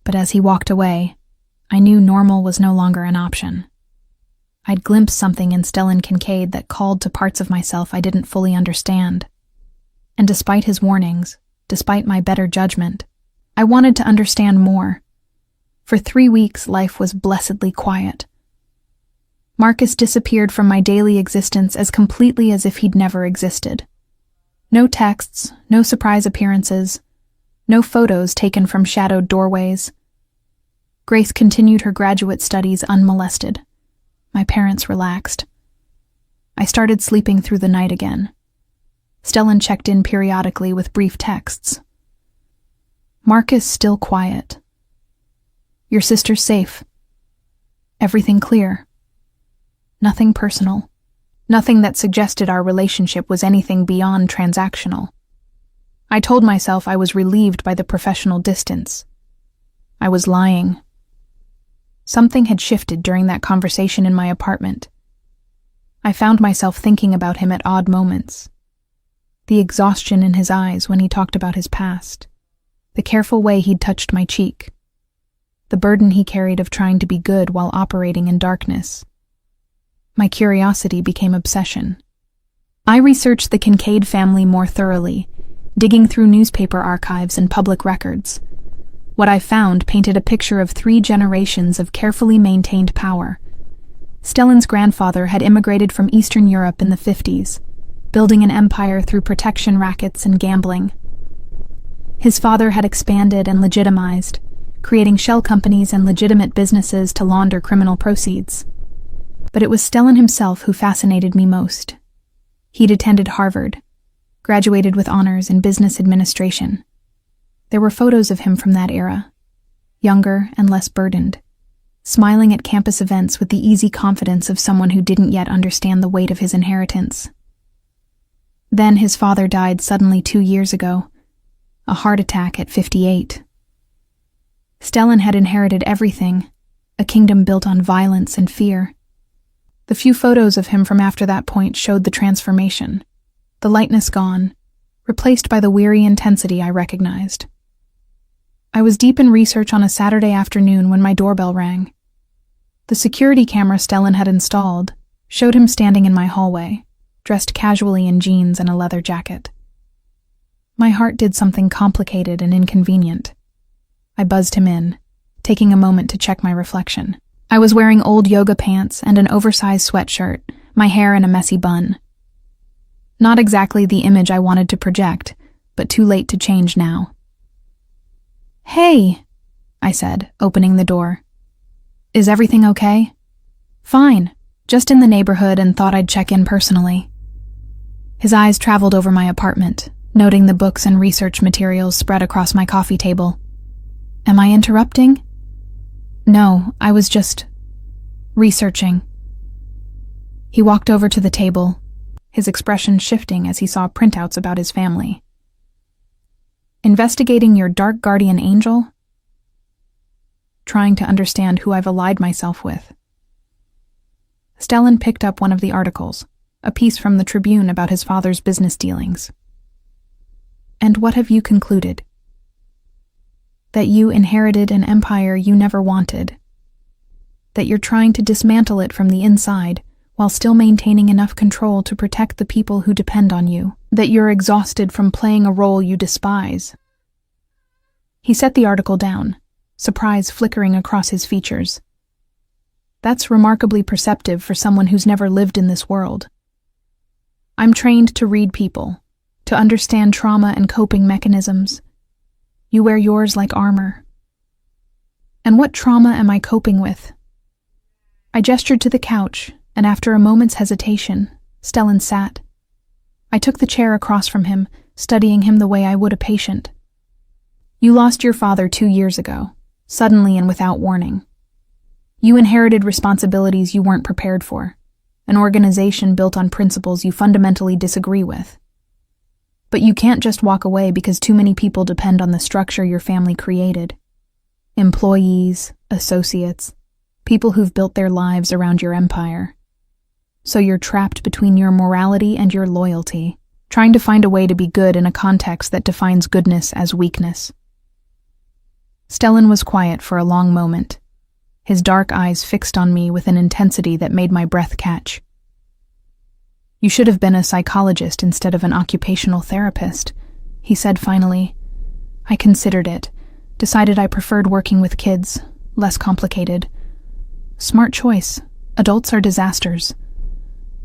But as he walked away, I knew normal was no longer an option. I'd glimpsed something in Stellan Kincaid that called to parts of myself I didn't fully understand. And despite his warnings, despite my better judgment, I wanted to understand more. For 3 weeks, life was blessedly quiet. Marcus disappeared from my daily existence as completely as if he'd never existed. No texts, no surprise appearances, no photos taken from shadowed doorways. Grace continued her graduate studies unmolested. My parents relaxed. I started sleeping through the night again. Stellan checked in periodically with brief texts. Marcus still quiet. "Your sister's safe. Everything clear. Nothing personal. Nothing that suggested our relationship was anything beyond transactional." I told myself I was relieved by the professional distance. I was lying. Something had shifted during that conversation in my apartment. I found myself thinking about him at odd moments. The exhaustion in his eyes when he talked about his past. The careful way he'd touched my cheek. The burden he carried of trying to be good while operating in darkness. My curiosity became obsession. I researched the Kincaid family more thoroughly, digging through newspaper archives and public records. What I found painted a picture of 3 generations of carefully maintained power. Stellan's grandfather had immigrated from Eastern Europe in the 50s, building an empire through protection rackets and gambling. His father had expanded and legitimized, creating shell companies and legitimate businesses to launder criminal proceeds. But it was Stellan himself who fascinated me most. He'd attended Harvard, graduated with honors in business administration. There were photos of him from that era, younger and less burdened, smiling at campus events with the easy confidence of someone who didn't yet understand the weight of his inheritance. Then his father died suddenly 2 years ago, a heart attack at 58. Stellan had inherited everything, a kingdom built on violence and fear. The few photos of him from after that point showed the transformation, the lightness gone, replaced by the weary intensity I recognized. I was deep in research on a Saturday afternoon when my doorbell rang. The security camera Stellan had installed showed him standing in my hallway, dressed casually in jeans and a leather jacket. My heart did something complicated and inconvenient. I buzzed him in, taking a moment to check my reflection. I was wearing old yoga pants and an oversized sweatshirt, my hair in a messy bun. Not exactly the image I wanted to project, but too late to change now. "Hey," I said, opening the door. "Is everything okay?" "Fine, just in the neighborhood and thought I'd check in personally." His eyes traveled over my apartment, noting the books and research materials spread across my coffee table. "Am I interrupting?" "No, I was just researching." He walked over to the table, his expression shifting as he saw printouts about his family. "Investigating your dark guardian angel?" Trying to understand who I've allied myself with. Stellan picked up one of the articles, a piece from the Tribune about his father's business dealings. "And what have you concluded?" "That you inherited an empire you never wanted. That you're trying to dismantle it from the inside while still maintaining enough control to protect the people who depend on you. That you're exhausted from playing a role you despise." He set the article down, surprise flickering across his features. "That's remarkably perceptive for someone who's never lived in this world. I'm trained to read people, to understand trauma and coping mechanisms. You wear yours like armor. And what trauma am I coping with?" I gestured to the couch, and after a moment's hesitation, Stellan sat. I took the chair across from him, studying him the way I would a patient. "You lost your father 2 years ago, suddenly and without warning. You inherited responsibilities you weren't prepared for, an organization built on principles you fundamentally disagree with. But you can't just walk away because too many people depend on the structure your family created. Employees, associates, people who've built their lives around your empire. So you're trapped between your morality and your loyalty, trying to find a way to be good in a context that defines goodness as weakness." Stellan was quiet for a long moment, his dark eyes fixed on me with an intensity that made my breath catch. "You should have been a psychologist instead of an occupational therapist," he said finally. "I considered it, decided I preferred working with kids, less complicated. Smart choice. Adults are disasters."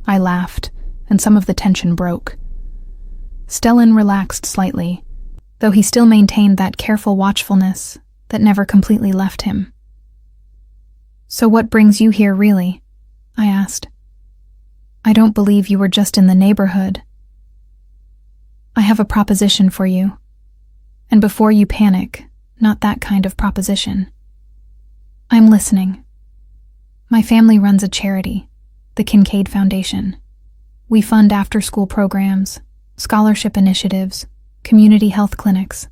I laughed, and some of the tension broke. Stellan relaxed slightly, though he still maintained that careful watchfulness that never completely left him. "So what brings you here, really?" I asked. "I don't believe you were just in the neighborhood." "I have a proposition for you. And before you panic, not that kind of proposition." "I'm listening." "My family runs a charity, the Kincaid Foundation. We fund after-school programs, scholarship initiatives, community health clinics.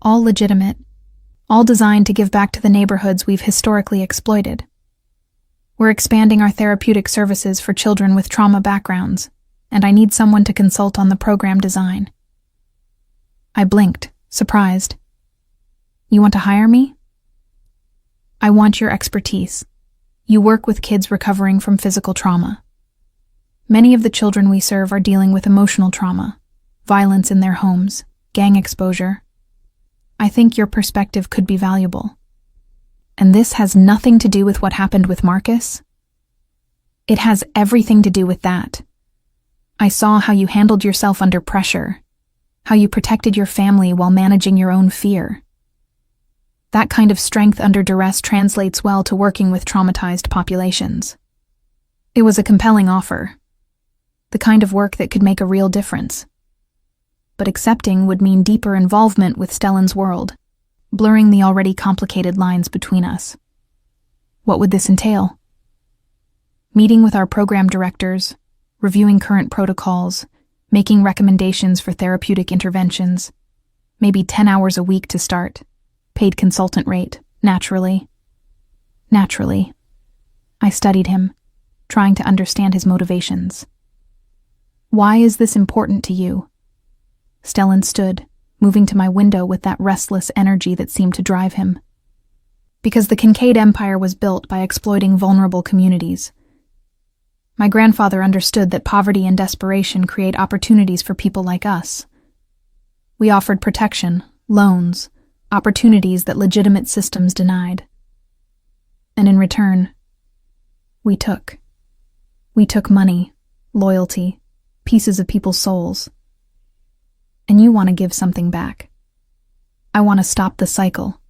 All legitimate, all designed to give back to the neighborhoods we've historically exploited. We're expanding our therapeutic services for children with trauma backgrounds, and I need someone to consult on the program design." I blinked, surprised. "You want to hire me?" "I want your expertise. You work with kids recovering from physical trauma. Many of the children we serve are dealing with emotional trauma, violence in their homes, gang exposure. I think your perspective could be valuable." "And this has nothing to do with what happened with Marcus?" "It has everything to do with that. I saw how you handled yourself under pressure, how you protected your family while managing your own fear. That kind of strength under duress translates well to working with traumatized populations." It was a compelling offer, the kind of work that could make a real difference. But accepting would mean deeper involvement with Stellan's world, blurring the already complicated lines between us. What would this entail? Meeting with our program directors, reviewing current protocols, making recommendations for therapeutic interventions, maybe 10 hours a week to start. Paid consultant rate, naturally. Naturally. I studied him, trying to understand his motivations. "Why is this important to you?" Stellan stood, moving to my window with that restless energy that seemed to drive him. Because the Kincaid Empire was built by exploiting vulnerable communities. My grandfather understood that poverty and desperation create opportunities for people like us. We offered protection, loans, opportunities that legitimate systems denied. And in return, we took. We took money, loyalty, pieces of people's souls. And you want to give something back. I want to stop the cycle.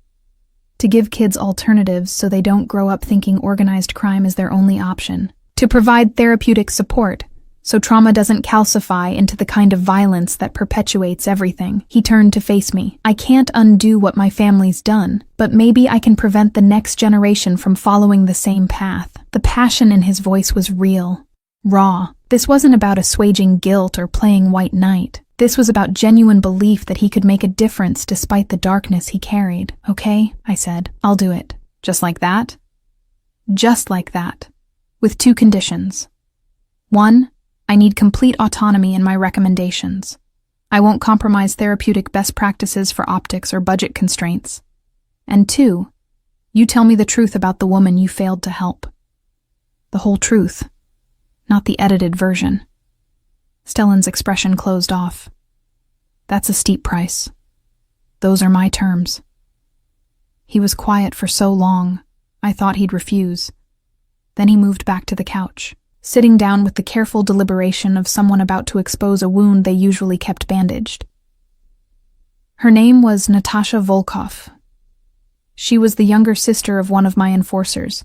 To give kids alternatives so they don't grow up thinking organized crime is their only option. To provide therapeutic support so trauma doesn't calcify into the kind of violence that perpetuates everything. He turned to face me. I can't undo what my family's done, but maybe I can prevent the next generation from following the same path. The passion in his voice was real, raw. This wasn't about assuaging guilt or playing white knight. This was about genuine belief that he could make a difference despite the darkness he carried. Okay, I said, I'll do it. Just like that? Just like that. With 2 conditions. 1, I need complete autonomy in my recommendations. I won't compromise therapeutic best practices for optics or budget constraints. And 2, you tell me the truth about the woman you failed to help. The whole truth, not the edited version. Stellan's expression closed off. That's a steep price. Those are my terms. He was quiet for so long, I thought he'd refuse. Then he moved back to the couch, sitting down with the careful deliberation of someone about to expose a wound they usually kept bandaged. Her name was Natasha Volkov. She was the younger sister of one of my enforcers,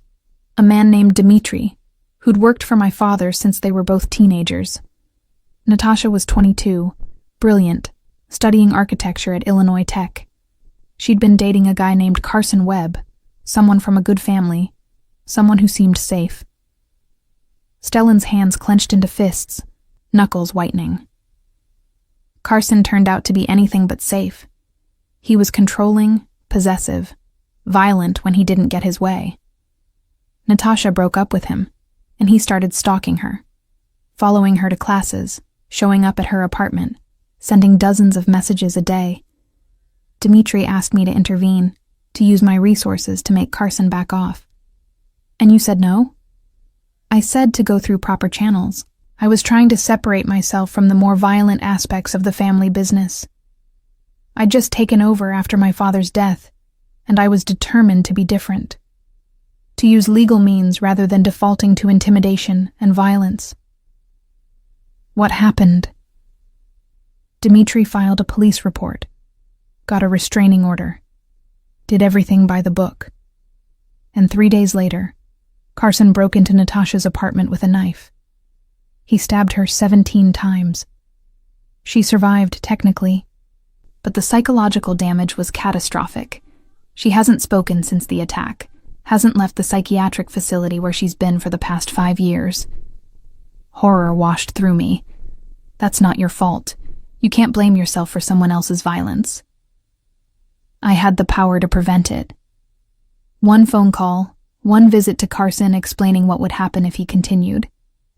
a man named Dmitri, who'd worked for my father since they were both teenagers. Natasha was 22, brilliant, studying architecture at Illinois Tech. She'd been dating a guy named Carson Webb, someone from a good family, someone who seemed safe. Stellan's hands clenched into fists, knuckles whitening. Carson turned out to be anything but safe. He was controlling, possessive, violent when he didn't get his way. Natasha broke up with him, and he started stalking her, following her to classes, showing up at her apartment, sending dozens of messages a day. Dmitri asked me to intervene, to use my resources to make Carson back off. And you said no? I said to go through proper channels. I was trying to separate myself from the more violent aspects of the family business. I'd just taken over after my father's death, and I was determined to be different. To use legal means rather than defaulting to intimidation and violence. What happened? Dmitri filed a police report, got a restraining order, did everything by the book. And 3 days later, Carson broke into Natasha's apartment with a knife. He stabbed her 17 times. She survived, technically, but the psychological damage was catastrophic. She hasn't spoken since the attack, hasn't left the psychiatric facility where she's been for the past 5 years. Horror washed through me. That's not your fault. You can't blame yourself for someone else's violence. I had the power to prevent it. One phone call, one visit to Carson explaining what would happen if he continued,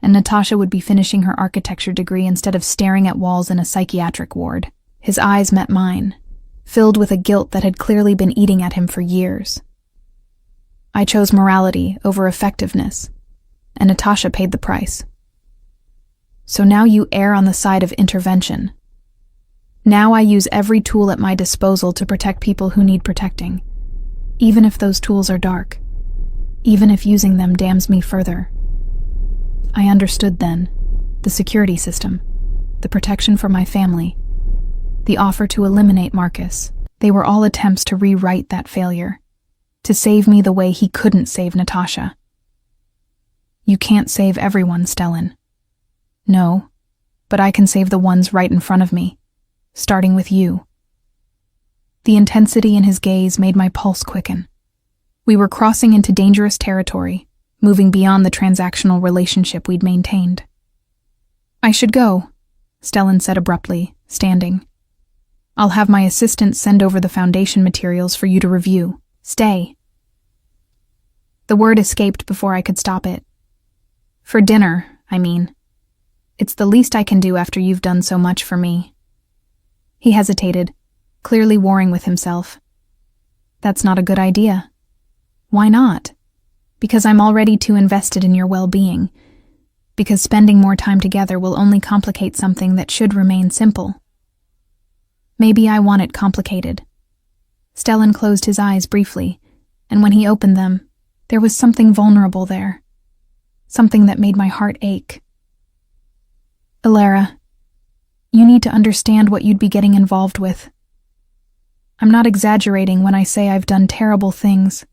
and Natasha would be finishing her architecture degree instead of staring at walls in a psychiatric ward. His eyes met mine, filled with a guilt that had clearly been eating at him for years. I chose morality over effectiveness, and Natasha paid the price. So now you err on the side of intervention. Now I use every tool at my disposal to protect people who need protecting, even if those tools are dark, even if using them damns me further. I understood then, the security system, the protection for my family, the offer to eliminate Marcus. They were all attempts to rewrite that failure, to save me the way he couldn't save Natasha. You can't save everyone, Stellan. No, but I can save the ones right in front of me, starting with you. The intensity in his gaze made my pulse quicken. We were crossing into dangerous territory, moving beyond the transactional relationship we'd maintained. I should go, Stellan said abruptly, standing. I'll have my assistant send over the foundation materials for you to review. Stay. The word escaped before I could stop it. For dinner, I mean. It's the least I can do after you've done so much for me. He hesitated, clearly warring with himself. That's not a good idea. Why not? Because I'm already too invested in your well-being. Because spending more time together will only complicate something that should remain simple. Maybe I want it complicated. Stellan closed his eyes briefly, and when he opened them, there was something vulnerable there. Something that made my heart ache. Alara, you need to understand what you'd be getting involved with. I'm not exaggerating when I say I've done terrible things.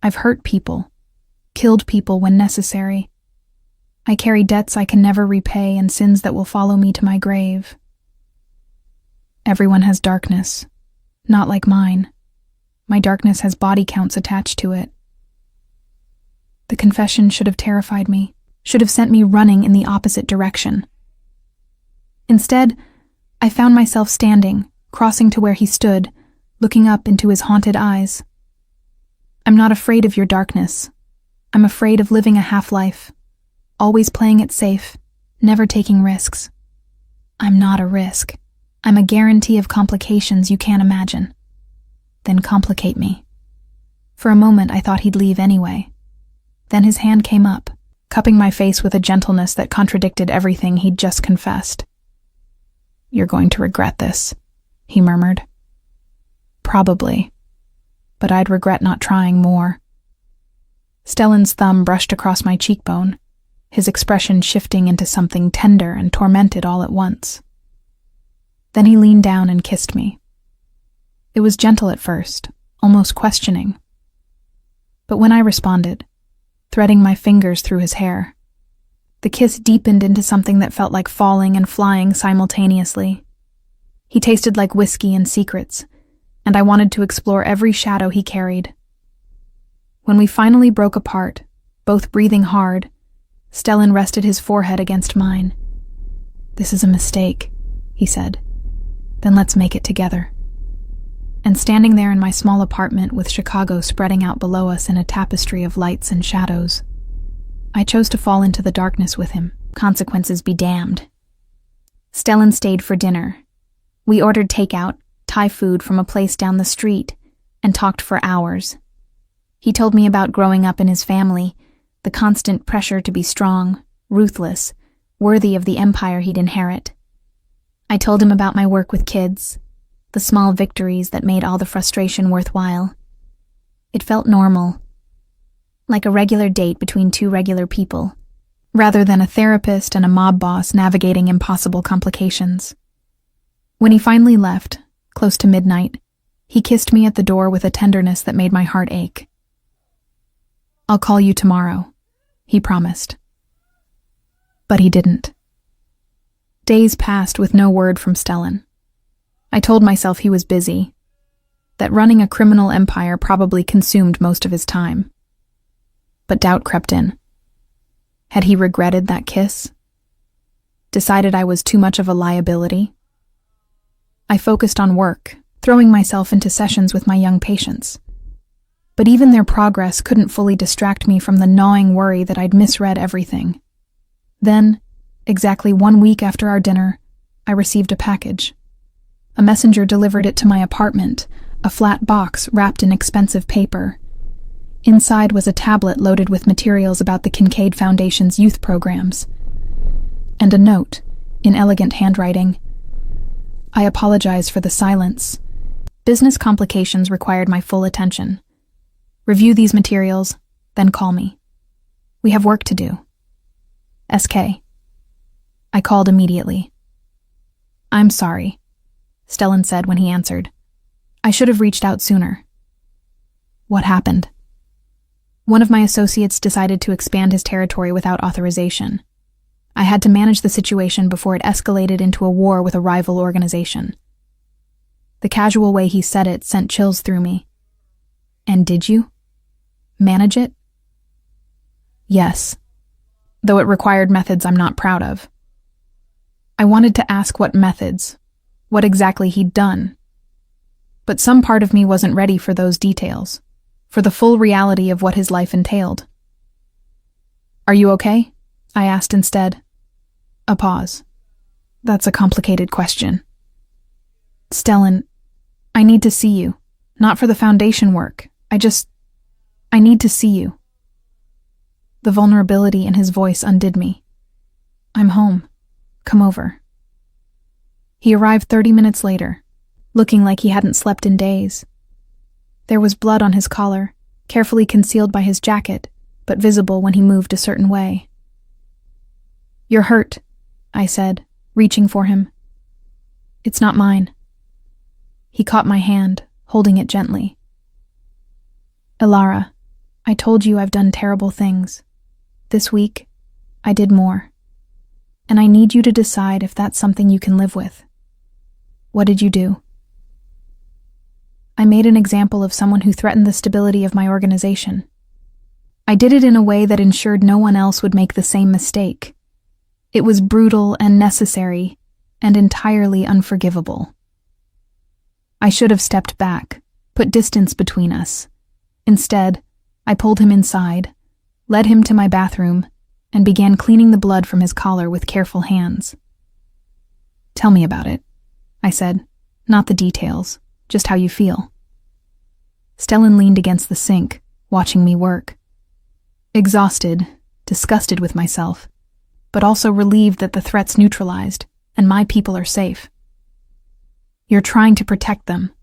I've hurt people, killed people when necessary. I carry debts I can never repay and sins that will follow me to my grave. Everyone has darkness, not like mine. My darkness has body counts attached to it. The confession should have terrified me, should have sent me running in the opposite direction. Instead, I found myself standing, crossing to where he stood, looking up into his haunted eyes. I'm not afraid of your darkness. I'm afraid of living a half-life, always playing it safe, never taking risks. I'm not a risk. I'm a guarantee of complications you can't imagine. Then complicate me. For a moment I thought he'd leave anyway. Then his hand came up, cupping my face with a gentleness that contradicted everything he'd just confessed. You're going to regret this, he murmured. Probably, but I'd regret not trying more. Stellan's thumb brushed across my cheekbone, his expression shifting into something tender and tormented all at once. Then he leaned down and kissed me. It was gentle at first, almost questioning. But when I responded, threading my fingers through his hair, the kiss deepened into something that felt like falling and flying simultaneously. He tasted like whiskey and secrets, and I wanted to explore every shadow he carried. When we finally broke apart, both breathing hard, Stellan rested his forehead against mine. This is a mistake, he said. Then let's make it together. And standing there in my small apartment with Chicago spreading out below us in a tapestry of lights and shadows, I chose to fall into the darkness with him, consequences be damned. Stellan stayed for dinner. We ordered takeout, Thai food from a place down the street, and talked for hours. He told me about growing up in his family, the constant pressure to be strong, ruthless, worthy of the empire he'd inherit. I told him about my work with kids, the small victories that made all the frustration worthwhile. It felt normal, like a regular date between two regular people, rather than a therapist and a mob boss navigating impossible complications. When he finally left, close to midnight, he kissed me at the door with a tenderness that made my heart ache. I'll call you tomorrow, he promised. But he didn't. Days passed with no word from Stellan. I told myself he was busy, that running a criminal empire probably consumed most of his time. But doubt crept in. Had he regretted that kiss? Decided I was too much of a liability? I focused on work, throwing myself into sessions with my young patients. But even their progress couldn't fully distract me from the gnawing worry that I'd misread everything. Then, exactly 1 week after our dinner, I received a package. A messenger delivered it to my apartment, a flat box wrapped in expensive paper. Inside was a tablet loaded with materials about the Kincaid Foundation's youth programs. And a note, in elegant handwriting. I apologize for the silence. Business complications required my full attention. Review these materials, then call me. We have work to do. SK. I called immediately. I'm sorry, Stellan said when he answered. I should have reached out sooner. What happened? One of my associates decided to expand his territory without authorization. I had to manage the situation before it escalated into a war with a rival organization. The casual way he said it sent chills through me. And did you? Manage it? Yes, though it required methods I'm not proud of. I wanted to ask what methods, what exactly he'd done. But some part of me wasn't ready for those details, for the full reality of what his life entailed. Are you okay? I asked instead. A pause. That's a complicated question. Stellan, I need to see you. Not for the foundation work. I need to see you. The vulnerability in his voice undid me. I'm home. Come over. He arrived 30 minutes later, looking like he hadn't slept in days. There was blood on his collar, carefully concealed by his jacket, but visible when he moved a certain way. You're hurt, I said, reaching for him. It's not mine. He caught my hand, holding it gently. Ilara, I told you I've done terrible things. This week, I did more. And I need you to decide if that's something you can live with. What did you do? I made an example of someone who threatened the stability of my organization. I did it in a way that ensured no one else would make the same mistake. It was brutal and necessary, and entirely unforgivable. I should have stepped back, put distance between us. Instead, I pulled him inside, led him to my bathroom, and began cleaning the blood from his collar with careful hands. Tell me about it, I said, not the details, just how you feel. Stellan leaned against the sink, watching me work. Exhausted, disgusted with myself, but also relieved that the threat's neutralized and my people are safe. You're trying to protect them.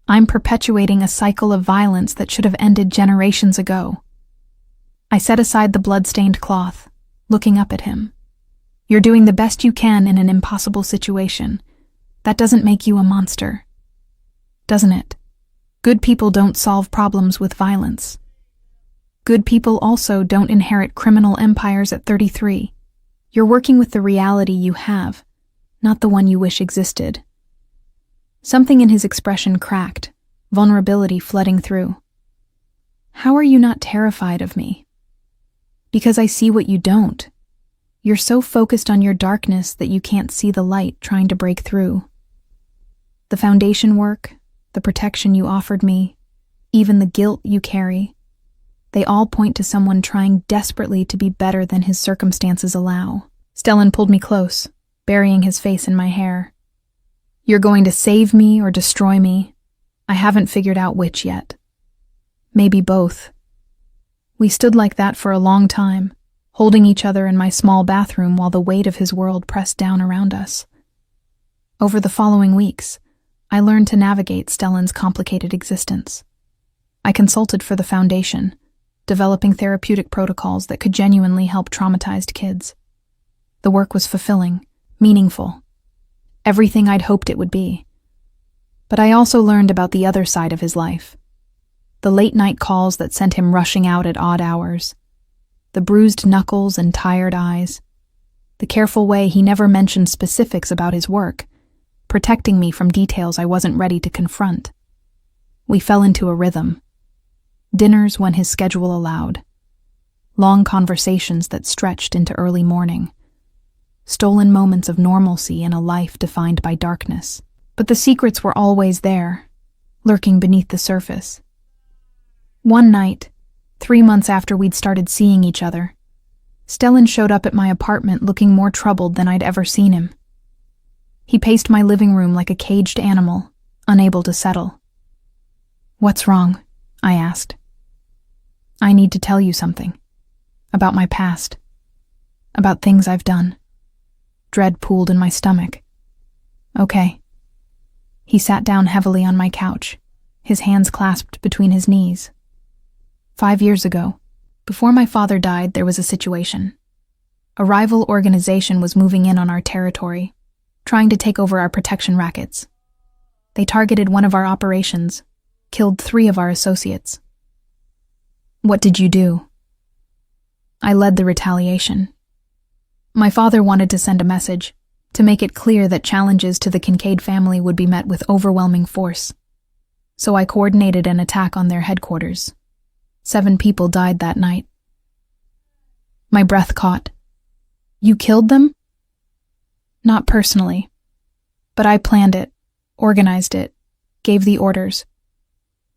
I'm perpetuating a cycle of violence that should have ended generations ago. I set aside the blood-stained cloth, looking up at him. You're doing the best you can in an impossible situation. That doesn't make you a monster. Doesn't it? Good people don't solve problems with violence. Good people also don't inherit criminal empires at 33. You're working with the reality you have, not the one you wish existed. Something in his expression cracked, vulnerability flooding through. How are you not terrified of me? Because I see what you don't. You're so focused on your darkness that you can't see the light trying to break through. The foundation work, the protection you offered me, even the guilt you carry, they all point to someone trying desperately to be better than his circumstances allow. Stellan pulled me close, burying his face in my hair. You're going to save me or destroy me. I haven't figured out which yet. Maybe both. We stood like that for a long time, holding each other in my small bathroom while the weight of his world pressed down around us. Over the following weeks, I learned to navigate Stellan's complicated existence. I consulted for the foundation, developing therapeutic protocols that could genuinely help traumatized kids. The work was fulfilling, meaningful, everything I'd hoped it would be. But I also learned about the other side of his life. The late-night calls that sent him rushing out at odd hours, the bruised knuckles and tired eyes, the careful way he never mentioned specifics about his work, protecting me from details I wasn't ready to confront. We fell into a rhythm. Dinners when his schedule allowed. Long conversations that stretched into early morning. Stolen moments of normalcy in a life defined by darkness. But the secrets were always there, lurking beneath the surface. One night, 3 months after we'd started seeing each other, Stellan showed up at my apartment looking more troubled than I'd ever seen him. He paced my living room like a caged animal, unable to settle. What's wrong? I asked. I need to tell you something. About my past. About things I've done. Dread pooled in my stomach. Okay. He sat down heavily on my couch, his hands clasped between his knees. 5 years ago, before my father died, there was a situation. A rival organization was moving in on our territory, trying to take over our protection rackets. They targeted one of our operations, killed 3 of our associates. What did you do? I led the retaliation. My father wanted to send a message, to make it clear that challenges to the Kincaid family would be met with overwhelming force. So I coordinated an attack on their headquarters. 7 people died that night. My breath caught. You killed them? Not personally. But I planned it, organized it, gave the orders.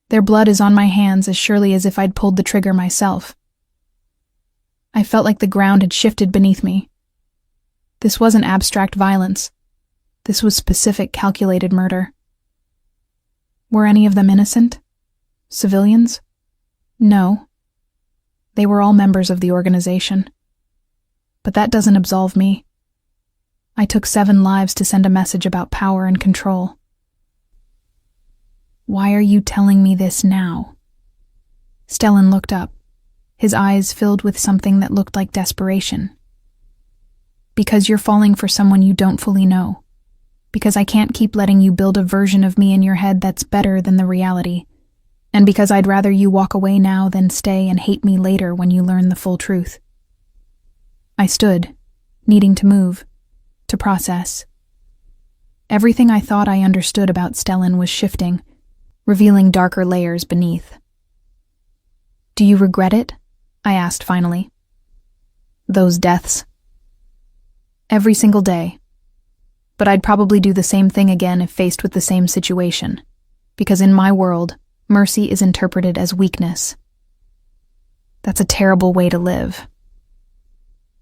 Their blood is on my hands as surely as if I'd pulled the trigger myself. I felt like the ground had shifted beneath me. This wasn't abstract violence. This was specific, calculated murder. Were any of them innocent? Civilians? No. They were all members of the organization. But that doesn't absolve me. I took 7 lives to send a message about power and control. Why are you telling me this now? Stellan looked up, his eyes filled with something that looked like desperation. Because you're falling for someone you don't fully know. Because I can't keep letting you build a version of me in your head that's better than the reality. And because I'd rather you walk away now than stay and hate me later when you learn the full truth. I stood, needing to move, to process. Everything I thought I understood about Stellan was shifting, revealing darker layers beneath. Do you regret it? I asked finally. Those deaths? Every single day. But I'd probably do the same thing again if faced with the same situation. Because in my world, mercy is interpreted as weakness. That's a terrible way to live.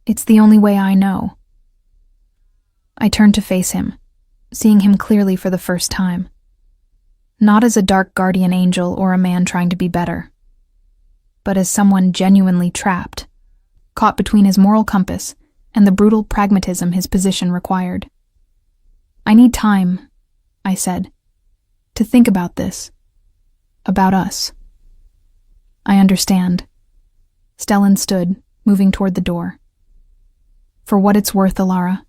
It's the only way I know. I turned to face him, seeing him clearly for the first time. Not as a dark guardian angel or a man trying to be better, but as someone genuinely trapped, caught between his moral compass and the brutal pragmatism his position required. I need time, I said, to think about this. About us. I understand. Stellan stood, moving toward the door. For what it's worth, Alara,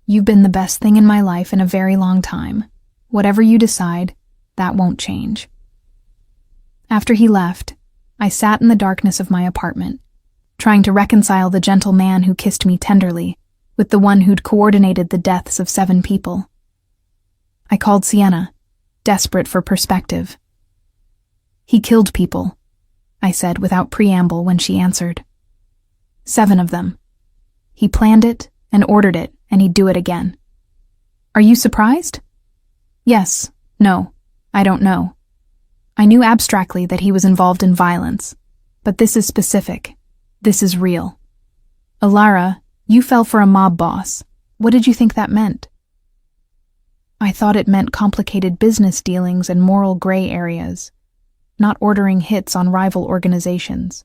you've been the best thing in my life in a very long time. Whatever you decide, that won't change. After he left, I sat in the darkness of my apartment, trying to reconcile the gentle man who kissed me tenderly with the one who'd coordinated the deaths of 7 people. I called Sienna, desperate for perspective. He killed people, I said without preamble when she answered. 7 of them. He planned it and ordered it, and he'd do it again. Are you surprised? Yes, no, I don't know. I knew abstractly that he was involved in violence, but this is specific. This is real. Alara, you fell for a mob boss. What did you think that meant? I thought it meant complicated business dealings and moral gray areas, not ordering hits on rival organizations.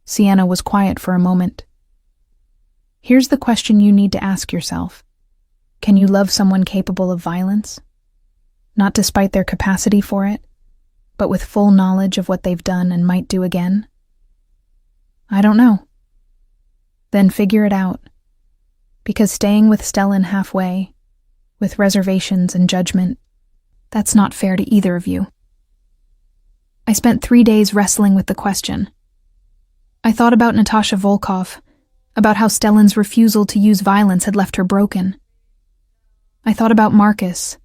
Sienna was quiet for a moment. Here's the question you need to ask yourself. Can you love someone capable of violence? Not despite their capacity for it, but with full knowledge of what they've done and might do again? I don't know. Then figure it out. Because staying with Stellan halfway, with reservations and judgment, that's not fair to either of you. I spent 3 days wrestling with the question. I thought about Natasha Volkov, about how Stellan's refusal to use violence had left her broken. I thought about Marcus,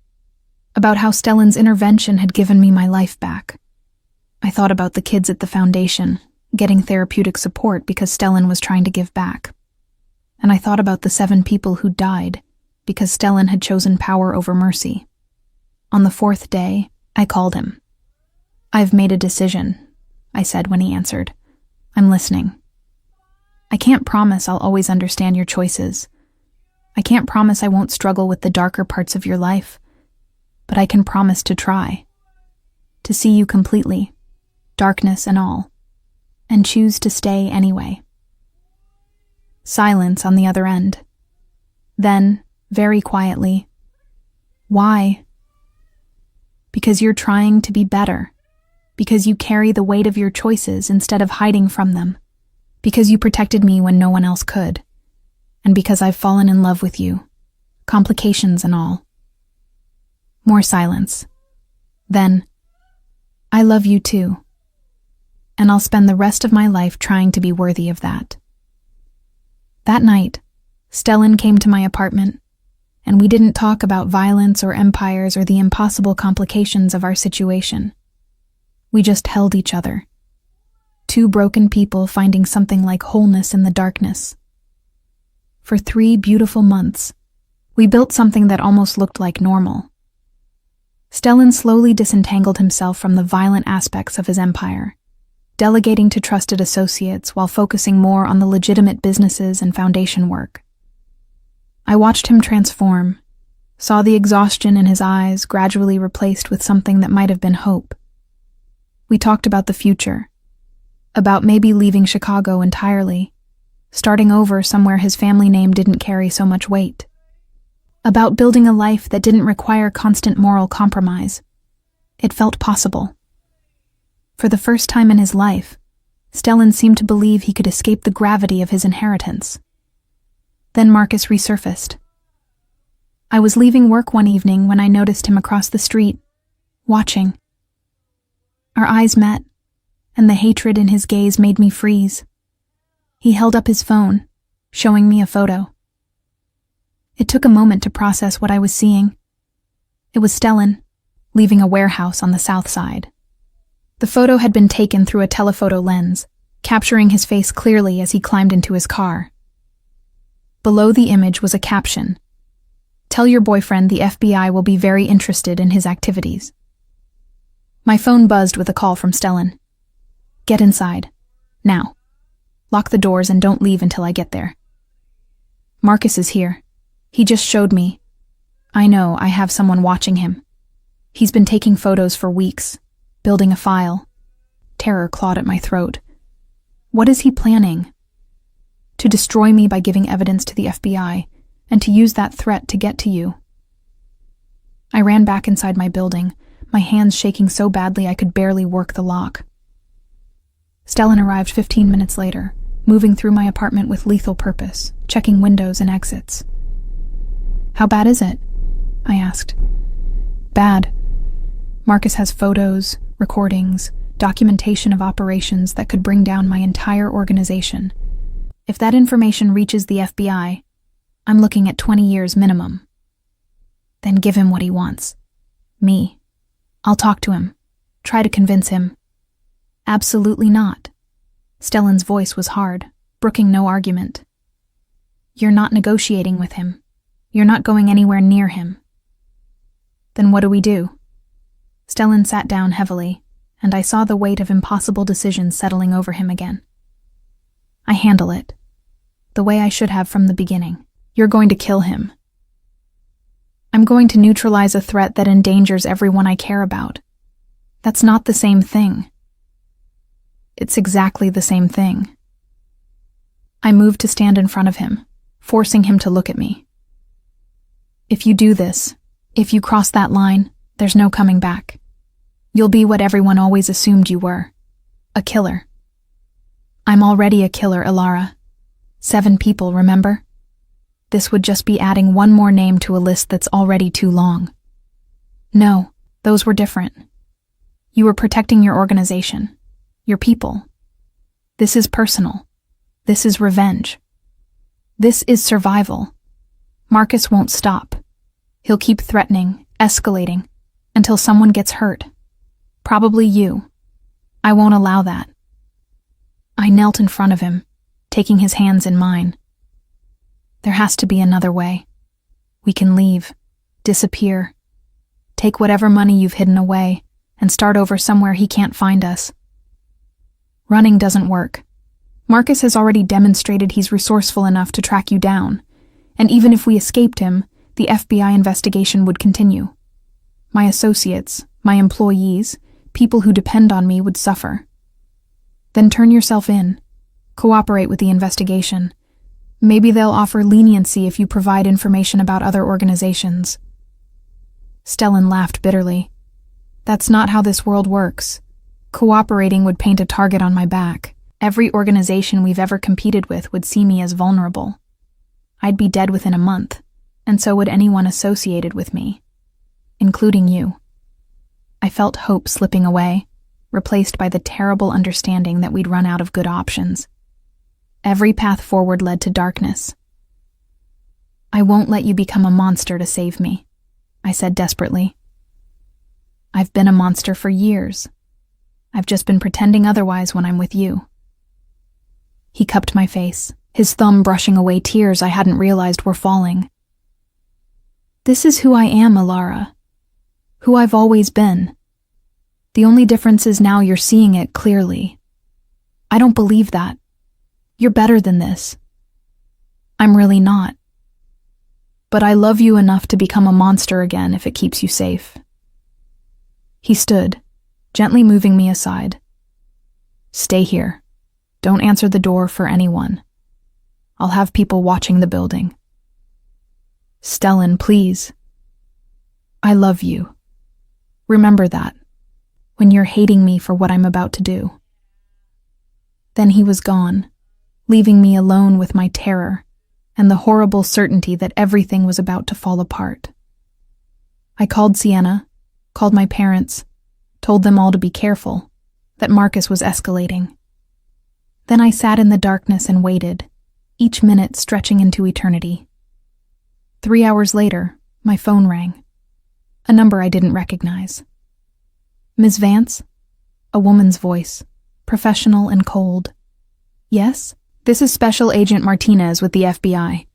about how Stellan's intervention had given me my life back. I thought about the kids at the foundation, getting therapeutic support because Stellan was trying to give back. And I thought about the 7 people who died because Stellan had chosen power over mercy. On the 4th day, I called him. I've made a decision, I said when he answered. I'm listening. I can't promise I'll always understand your choices. I can't promise I won't struggle with the darker parts of your life, but I can promise to try. To see you completely, darkness and all, and choose to stay anyway. Silence on the other end. Then, very quietly, why? Because you're trying to be better. Because you carry the weight of your choices instead of hiding from them. Because you protected me when no one else could. And because I've fallen in love with you. Complications and all. More silence. Then, I love you too. And I'll spend the rest of my life trying to be worthy of that. That night, Stellan came to my apartment, and we didn't talk about violence or empires or the impossible complications of our situation. We just held each other. 2 broken people finding something like wholeness in the darkness. For 3 beautiful months, we built something that almost looked like normal. Stellan slowly disentangled himself from the violent aspects of his empire, delegating to trusted associates while focusing more on the legitimate businesses and foundation work. I watched him transform, saw the exhaustion in his eyes gradually replaced with something that might have been hope. We talked about the future, about maybe leaving Chicago entirely, starting over somewhere his family name didn't carry so much weight, about building a life that didn't require constant moral compromise. It felt possible. For the first time in his life, Stellan seemed to believe he could escape the gravity of his inheritance. Then Marcus resurfaced. I was leaving work one evening when I noticed him across the street, watching. Our eyes met, and the hatred in his gaze made me freeze. He held up his phone, showing me a photo. It took a moment to process what I was seeing. It was Stellan, leaving a warehouse on the south side. The photo had been taken through a telephoto lens, capturing his face clearly as he climbed into his car. Below the image was a caption: "Tell your boyfriend the FBI will be very interested in his activities." My phone buzzed with a call from Stellan. "Get inside. Now. Lock the doors and don't leave until I get there." "Marcus is here. He just showed me. I know, I have someone watching him. He's been taking photos for weeks, building a file." Terror clawed at my throat. What is he planning? To destroy me by giving evidence to the FBI, and to use that threat to get to you. I ran back inside my building, my hands shaking so badly I could barely work the lock. Stellan arrived 15 minutes later, moving through my apartment with lethal purpose, checking windows and exits. "How bad is it?" I asked. "Bad. Marcus has photos, recordings, documentation of operations that could bring down my entire organization. If that information reaches the FBI, I'm looking at 20 years minimum." "Then give him what he wants. Me. I'll talk to him. Try to convince him." "Absolutely not." Stellan's voice was hard, brooking no argument. "You're not negotiating with him. You're not going anywhere near him." "Then what do we do?" Stellan sat down heavily, and I saw the weight of impossible decisions settling over him again. "I handle it. The way I should have from the beginning. You're going to kill him." "I'm going to neutralize a threat that endangers everyone I care about. That's not the same thing." "It's exactly the same thing." I moved to stand in front of him, forcing him to look at me. "If you do this, if you cross that line, there's no coming back. You'll be what everyone always assumed you were. A killer." "I'm already a killer, Ilara. 7 people, remember? This would just be adding one more name to a list that's already too long." "No, those were different. You were protecting your organization, your people. This is personal. This is revenge. This is survival. Marcus won't stop. He'll keep threatening, escalating, until someone gets hurt. Probably you. I won't allow that." I knelt in front of him, taking his hands in mine. "There has to be another way. We can leave, disappear, take whatever money you've hidden away, and start over somewhere he can't find us. Running doesn't work. Marcus has already demonstrated he's resourceful enough to track you down, and even if we escaped him, the FBI investigation would continue. My associates, my employees, people who depend on me would suffer. Then turn yourself in. Cooperate with the investigation. Maybe they'll offer leniency if you provide information about other organizations." Stellan laughed bitterly. "That's not how this world works. Cooperating would paint a target on my back. Every organization we've ever competed with would see me as vulnerable. I'd be dead within a month, and so would anyone associated with me, including you." I felt hope slipping away, replaced by the terrible understanding that we'd run out of good options. Every path forward led to darkness. "I won't let you become a monster to save me," I said desperately. "I've been a monster for years. I've just been pretending otherwise when I'm with you." He cupped my face, his thumb brushing away tears I hadn't realized were falling. "This is who I am, Ilara. Who I've always been. The only difference is now you're seeing it clearly. I don't believe that. You're better than this. I'm really not. but I love you enough to become a monster again if it keeps you safe." He stood, gently moving me aside. "Stay here. Don't answer the door for anyone. I'll have people watching the building." "Stellan, please. I love you. Remember that, when you're hating me for what I'm about to do." Then he was gone, leaving me alone with my terror and the horrible certainty that everything was about to fall apart. I called Sienna, called my parents, told them all to be careful, that Marcus was escalating. Then I sat in the darkness and waited, each minute stretching into eternity. 3 hours later, my phone rang. A number I didn't recognize. "Ms. Vance?" A woman's voice, professional and cold. "Yes? This is Special Agent Martinez with the FBI.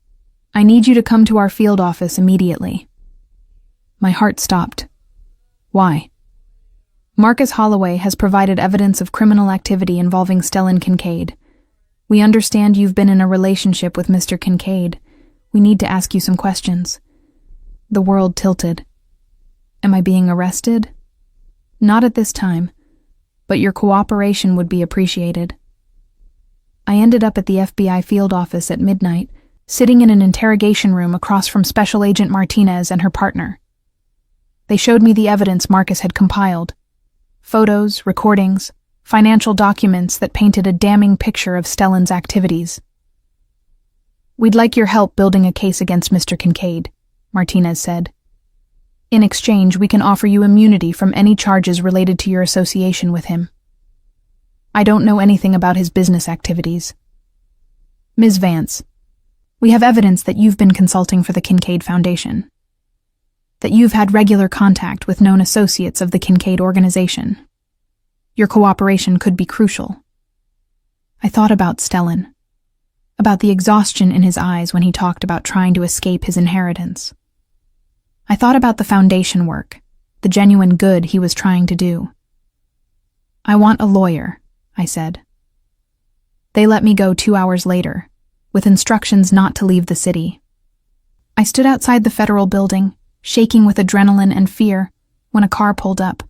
I need you to come to our field office immediately." My heart stopped. "Why?" "Marcus Holloway has provided evidence of criminal activity involving Stellan Kincaid. We understand you've been in a relationship with Mr. Kincaid. We need to ask you some questions." The world tilted. "Am I being arrested?" "Not at this time, but your cooperation would be appreciated." I ended up at the FBI field office at midnight, sitting in an interrogation room across from Special Agent Martinez and her partner. They showed me the evidence Marcus had compiled. Photos, recordings, financial documents that painted a damning picture of Stellan's activities. "We'd like your help building a case against Mr. Kincaid," Martinez said. "In exchange, we can offer you immunity from any charges related to your association with him." "I don't know anything about his business activities." "Ms. Vance, we have evidence that you've been consulting for the Kincaid Foundation, that you've had regular contact with known associates of the Kincaid organization. Your cooperation could be crucial." I thought about Stellan, about the exhaustion in his eyes when he talked about trying to escape his inheritance. I thought about the foundation work, the genuine good he was trying to do. "I want a lawyer," I said. They let me go 2 hours later, with instructions not to leave the city. I stood outside the federal building, shaking with adrenaline and fear, when a car pulled up.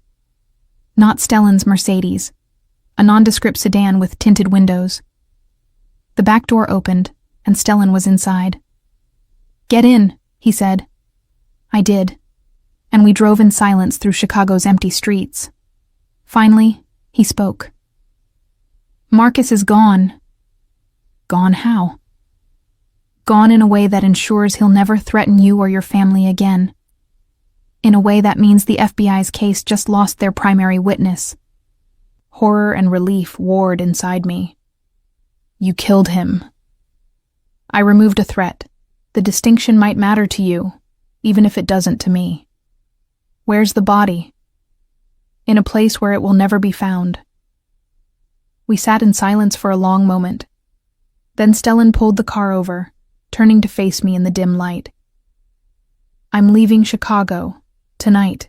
Not Stellan's Mercedes, a nondescript sedan with tinted windows. The back door opened, and Stellan was inside. "Get in," he said. I did, and we drove in silence through Chicago's empty streets. Finally, he spoke. "Marcus is gone." "Gone how?" "Gone in a way that ensures he'll never threaten you or your family again. In a way that means the FBI's case just lost their primary witness." Horror and relief warred inside me. "You killed him." I removed a threat. "The distinction might matter to you, even if it doesn't to me." "Where's the body?" "In a place where it will never be found." We sat in silence for a long moment. Then Stellan pulled the car over, turning to face me in the dim light. "I'm leaving Chicago, tonight.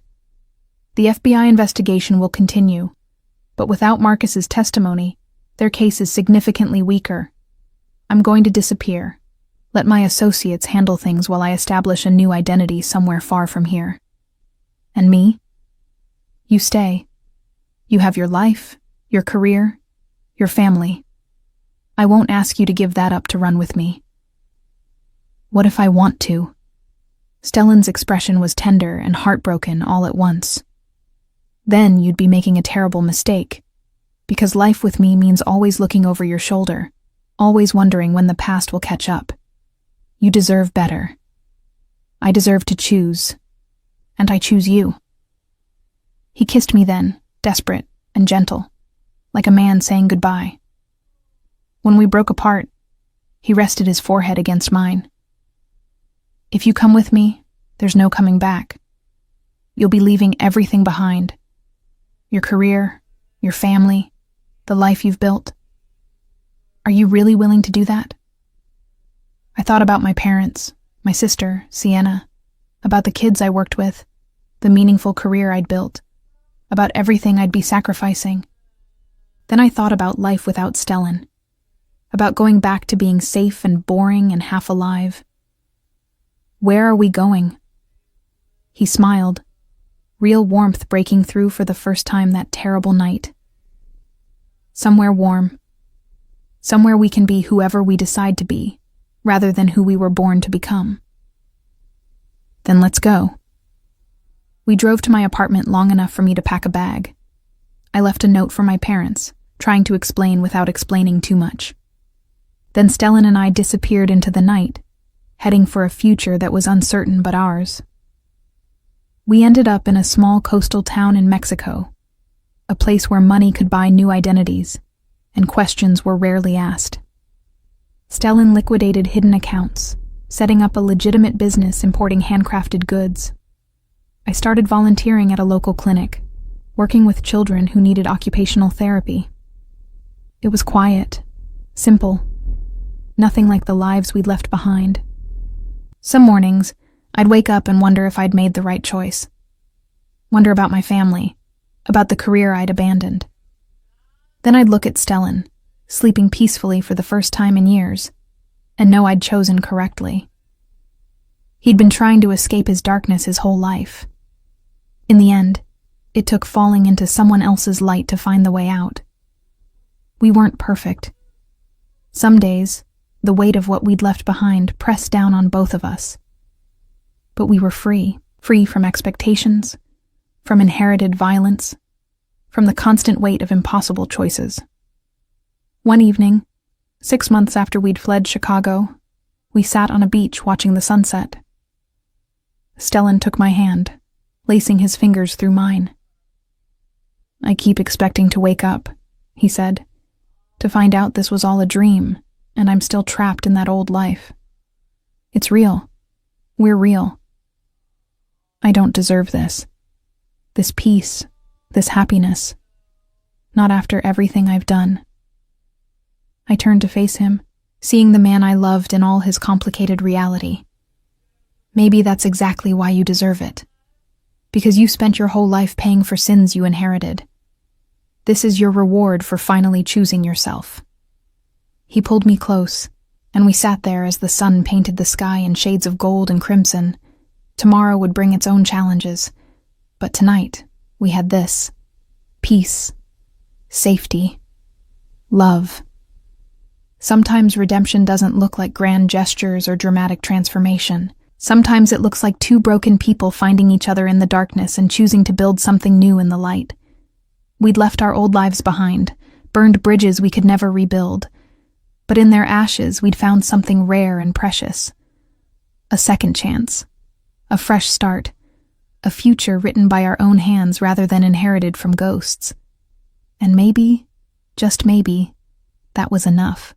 The FBI investigation will continue, but without Marcus's testimony, their case is significantly weaker. I'm going to disappear. Let my associates handle things while I establish a new identity somewhere far from here. And me? You stay. You have your life, your career, your family. I won't ask you to give that up to run with me." "What if I want to?" Stellan's expression was tender and heartbroken all at once. "Then you'd be making a terrible mistake, because life with me means always looking over your shoulder, always wondering when the past will catch up. You deserve better. I deserve to choose, and I choose you." He kissed me then, desperate and gentle, like a man saying goodbye. When we broke apart, he rested his forehead against mine. "If you come with me, there's no coming back. You'll be leaving everything behind. Your career, your family, the life you've built. Are you really willing to do that?" I thought about my parents, my sister, Sienna, about the kids I worked with, the meaningful career I'd built, about everything I'd be sacrificing. Then I thought about life without Stellan, about going back to being safe and boring and half alive. Where are we going? He smiled, real warmth breaking through for the first time that terrible night. Somewhere warm. Somewhere we can be whoever we decide to be, rather than who we were born to become. Then let's go. We drove to my apartment long enough for me to pack a bag. I left a note for my parents, trying to explain without explaining too much. Then Stellan and I disappeared into the night, heading for a future that was uncertain but ours. We ended up in a small coastal town in Mexico, a place where money could buy new identities, and questions were rarely asked. Stellan liquidated hidden accounts, setting up a legitimate business importing handcrafted goods. I started volunteering at a local clinic, working with children who needed occupational therapy. It was quiet, simple, nothing like the lives we'd left behind. Some mornings, I'd wake up and wonder if I'd made the right choice. Wonder about my family, about the career I'd abandoned. Then I'd look at Stellan, sleeping peacefully for the first time in years, and know I'd chosen correctly. He'd been trying to escape his darkness his whole life. In the end, it took falling into someone else's light to find the way out. We weren't perfect. Some days, the weight of what we'd left behind pressed down on both of us. But we were free from expectations, from inherited violence, from the constant weight of impossible choices. One evening, 6 months after we'd fled Chicago, we sat on a beach watching the sunset. Stellan took my hand, lacing his fingers through mine. I keep expecting to wake up, he said, to find out this was all a dream, and I'm still trapped in that old life. It's real. We're real. I don't deserve this. This peace, this happiness. Not after everything I've done. I turned to face him, seeing the man I loved in all his complicated reality. Maybe that's exactly why you deserve it. Because you spent your whole life paying for sins you inherited. This is your reward for finally choosing yourself. He pulled me close, and we sat there as the sun painted the sky in shades of gold and crimson. Tomorrow would bring its own challenges, but tonight we had this: peace, safety, love. Sometimes redemption doesn't look like grand gestures or dramatic transformation. Sometimes it looks like two broken people finding each other in the darkness and choosing to build something new in the light. We'd left our old lives behind, burned bridges we could never rebuild. But in their ashes, we'd found something rare and precious. A second chance. A fresh start. A future written by our own hands rather than inherited from ghosts. And maybe, just maybe, that was enough.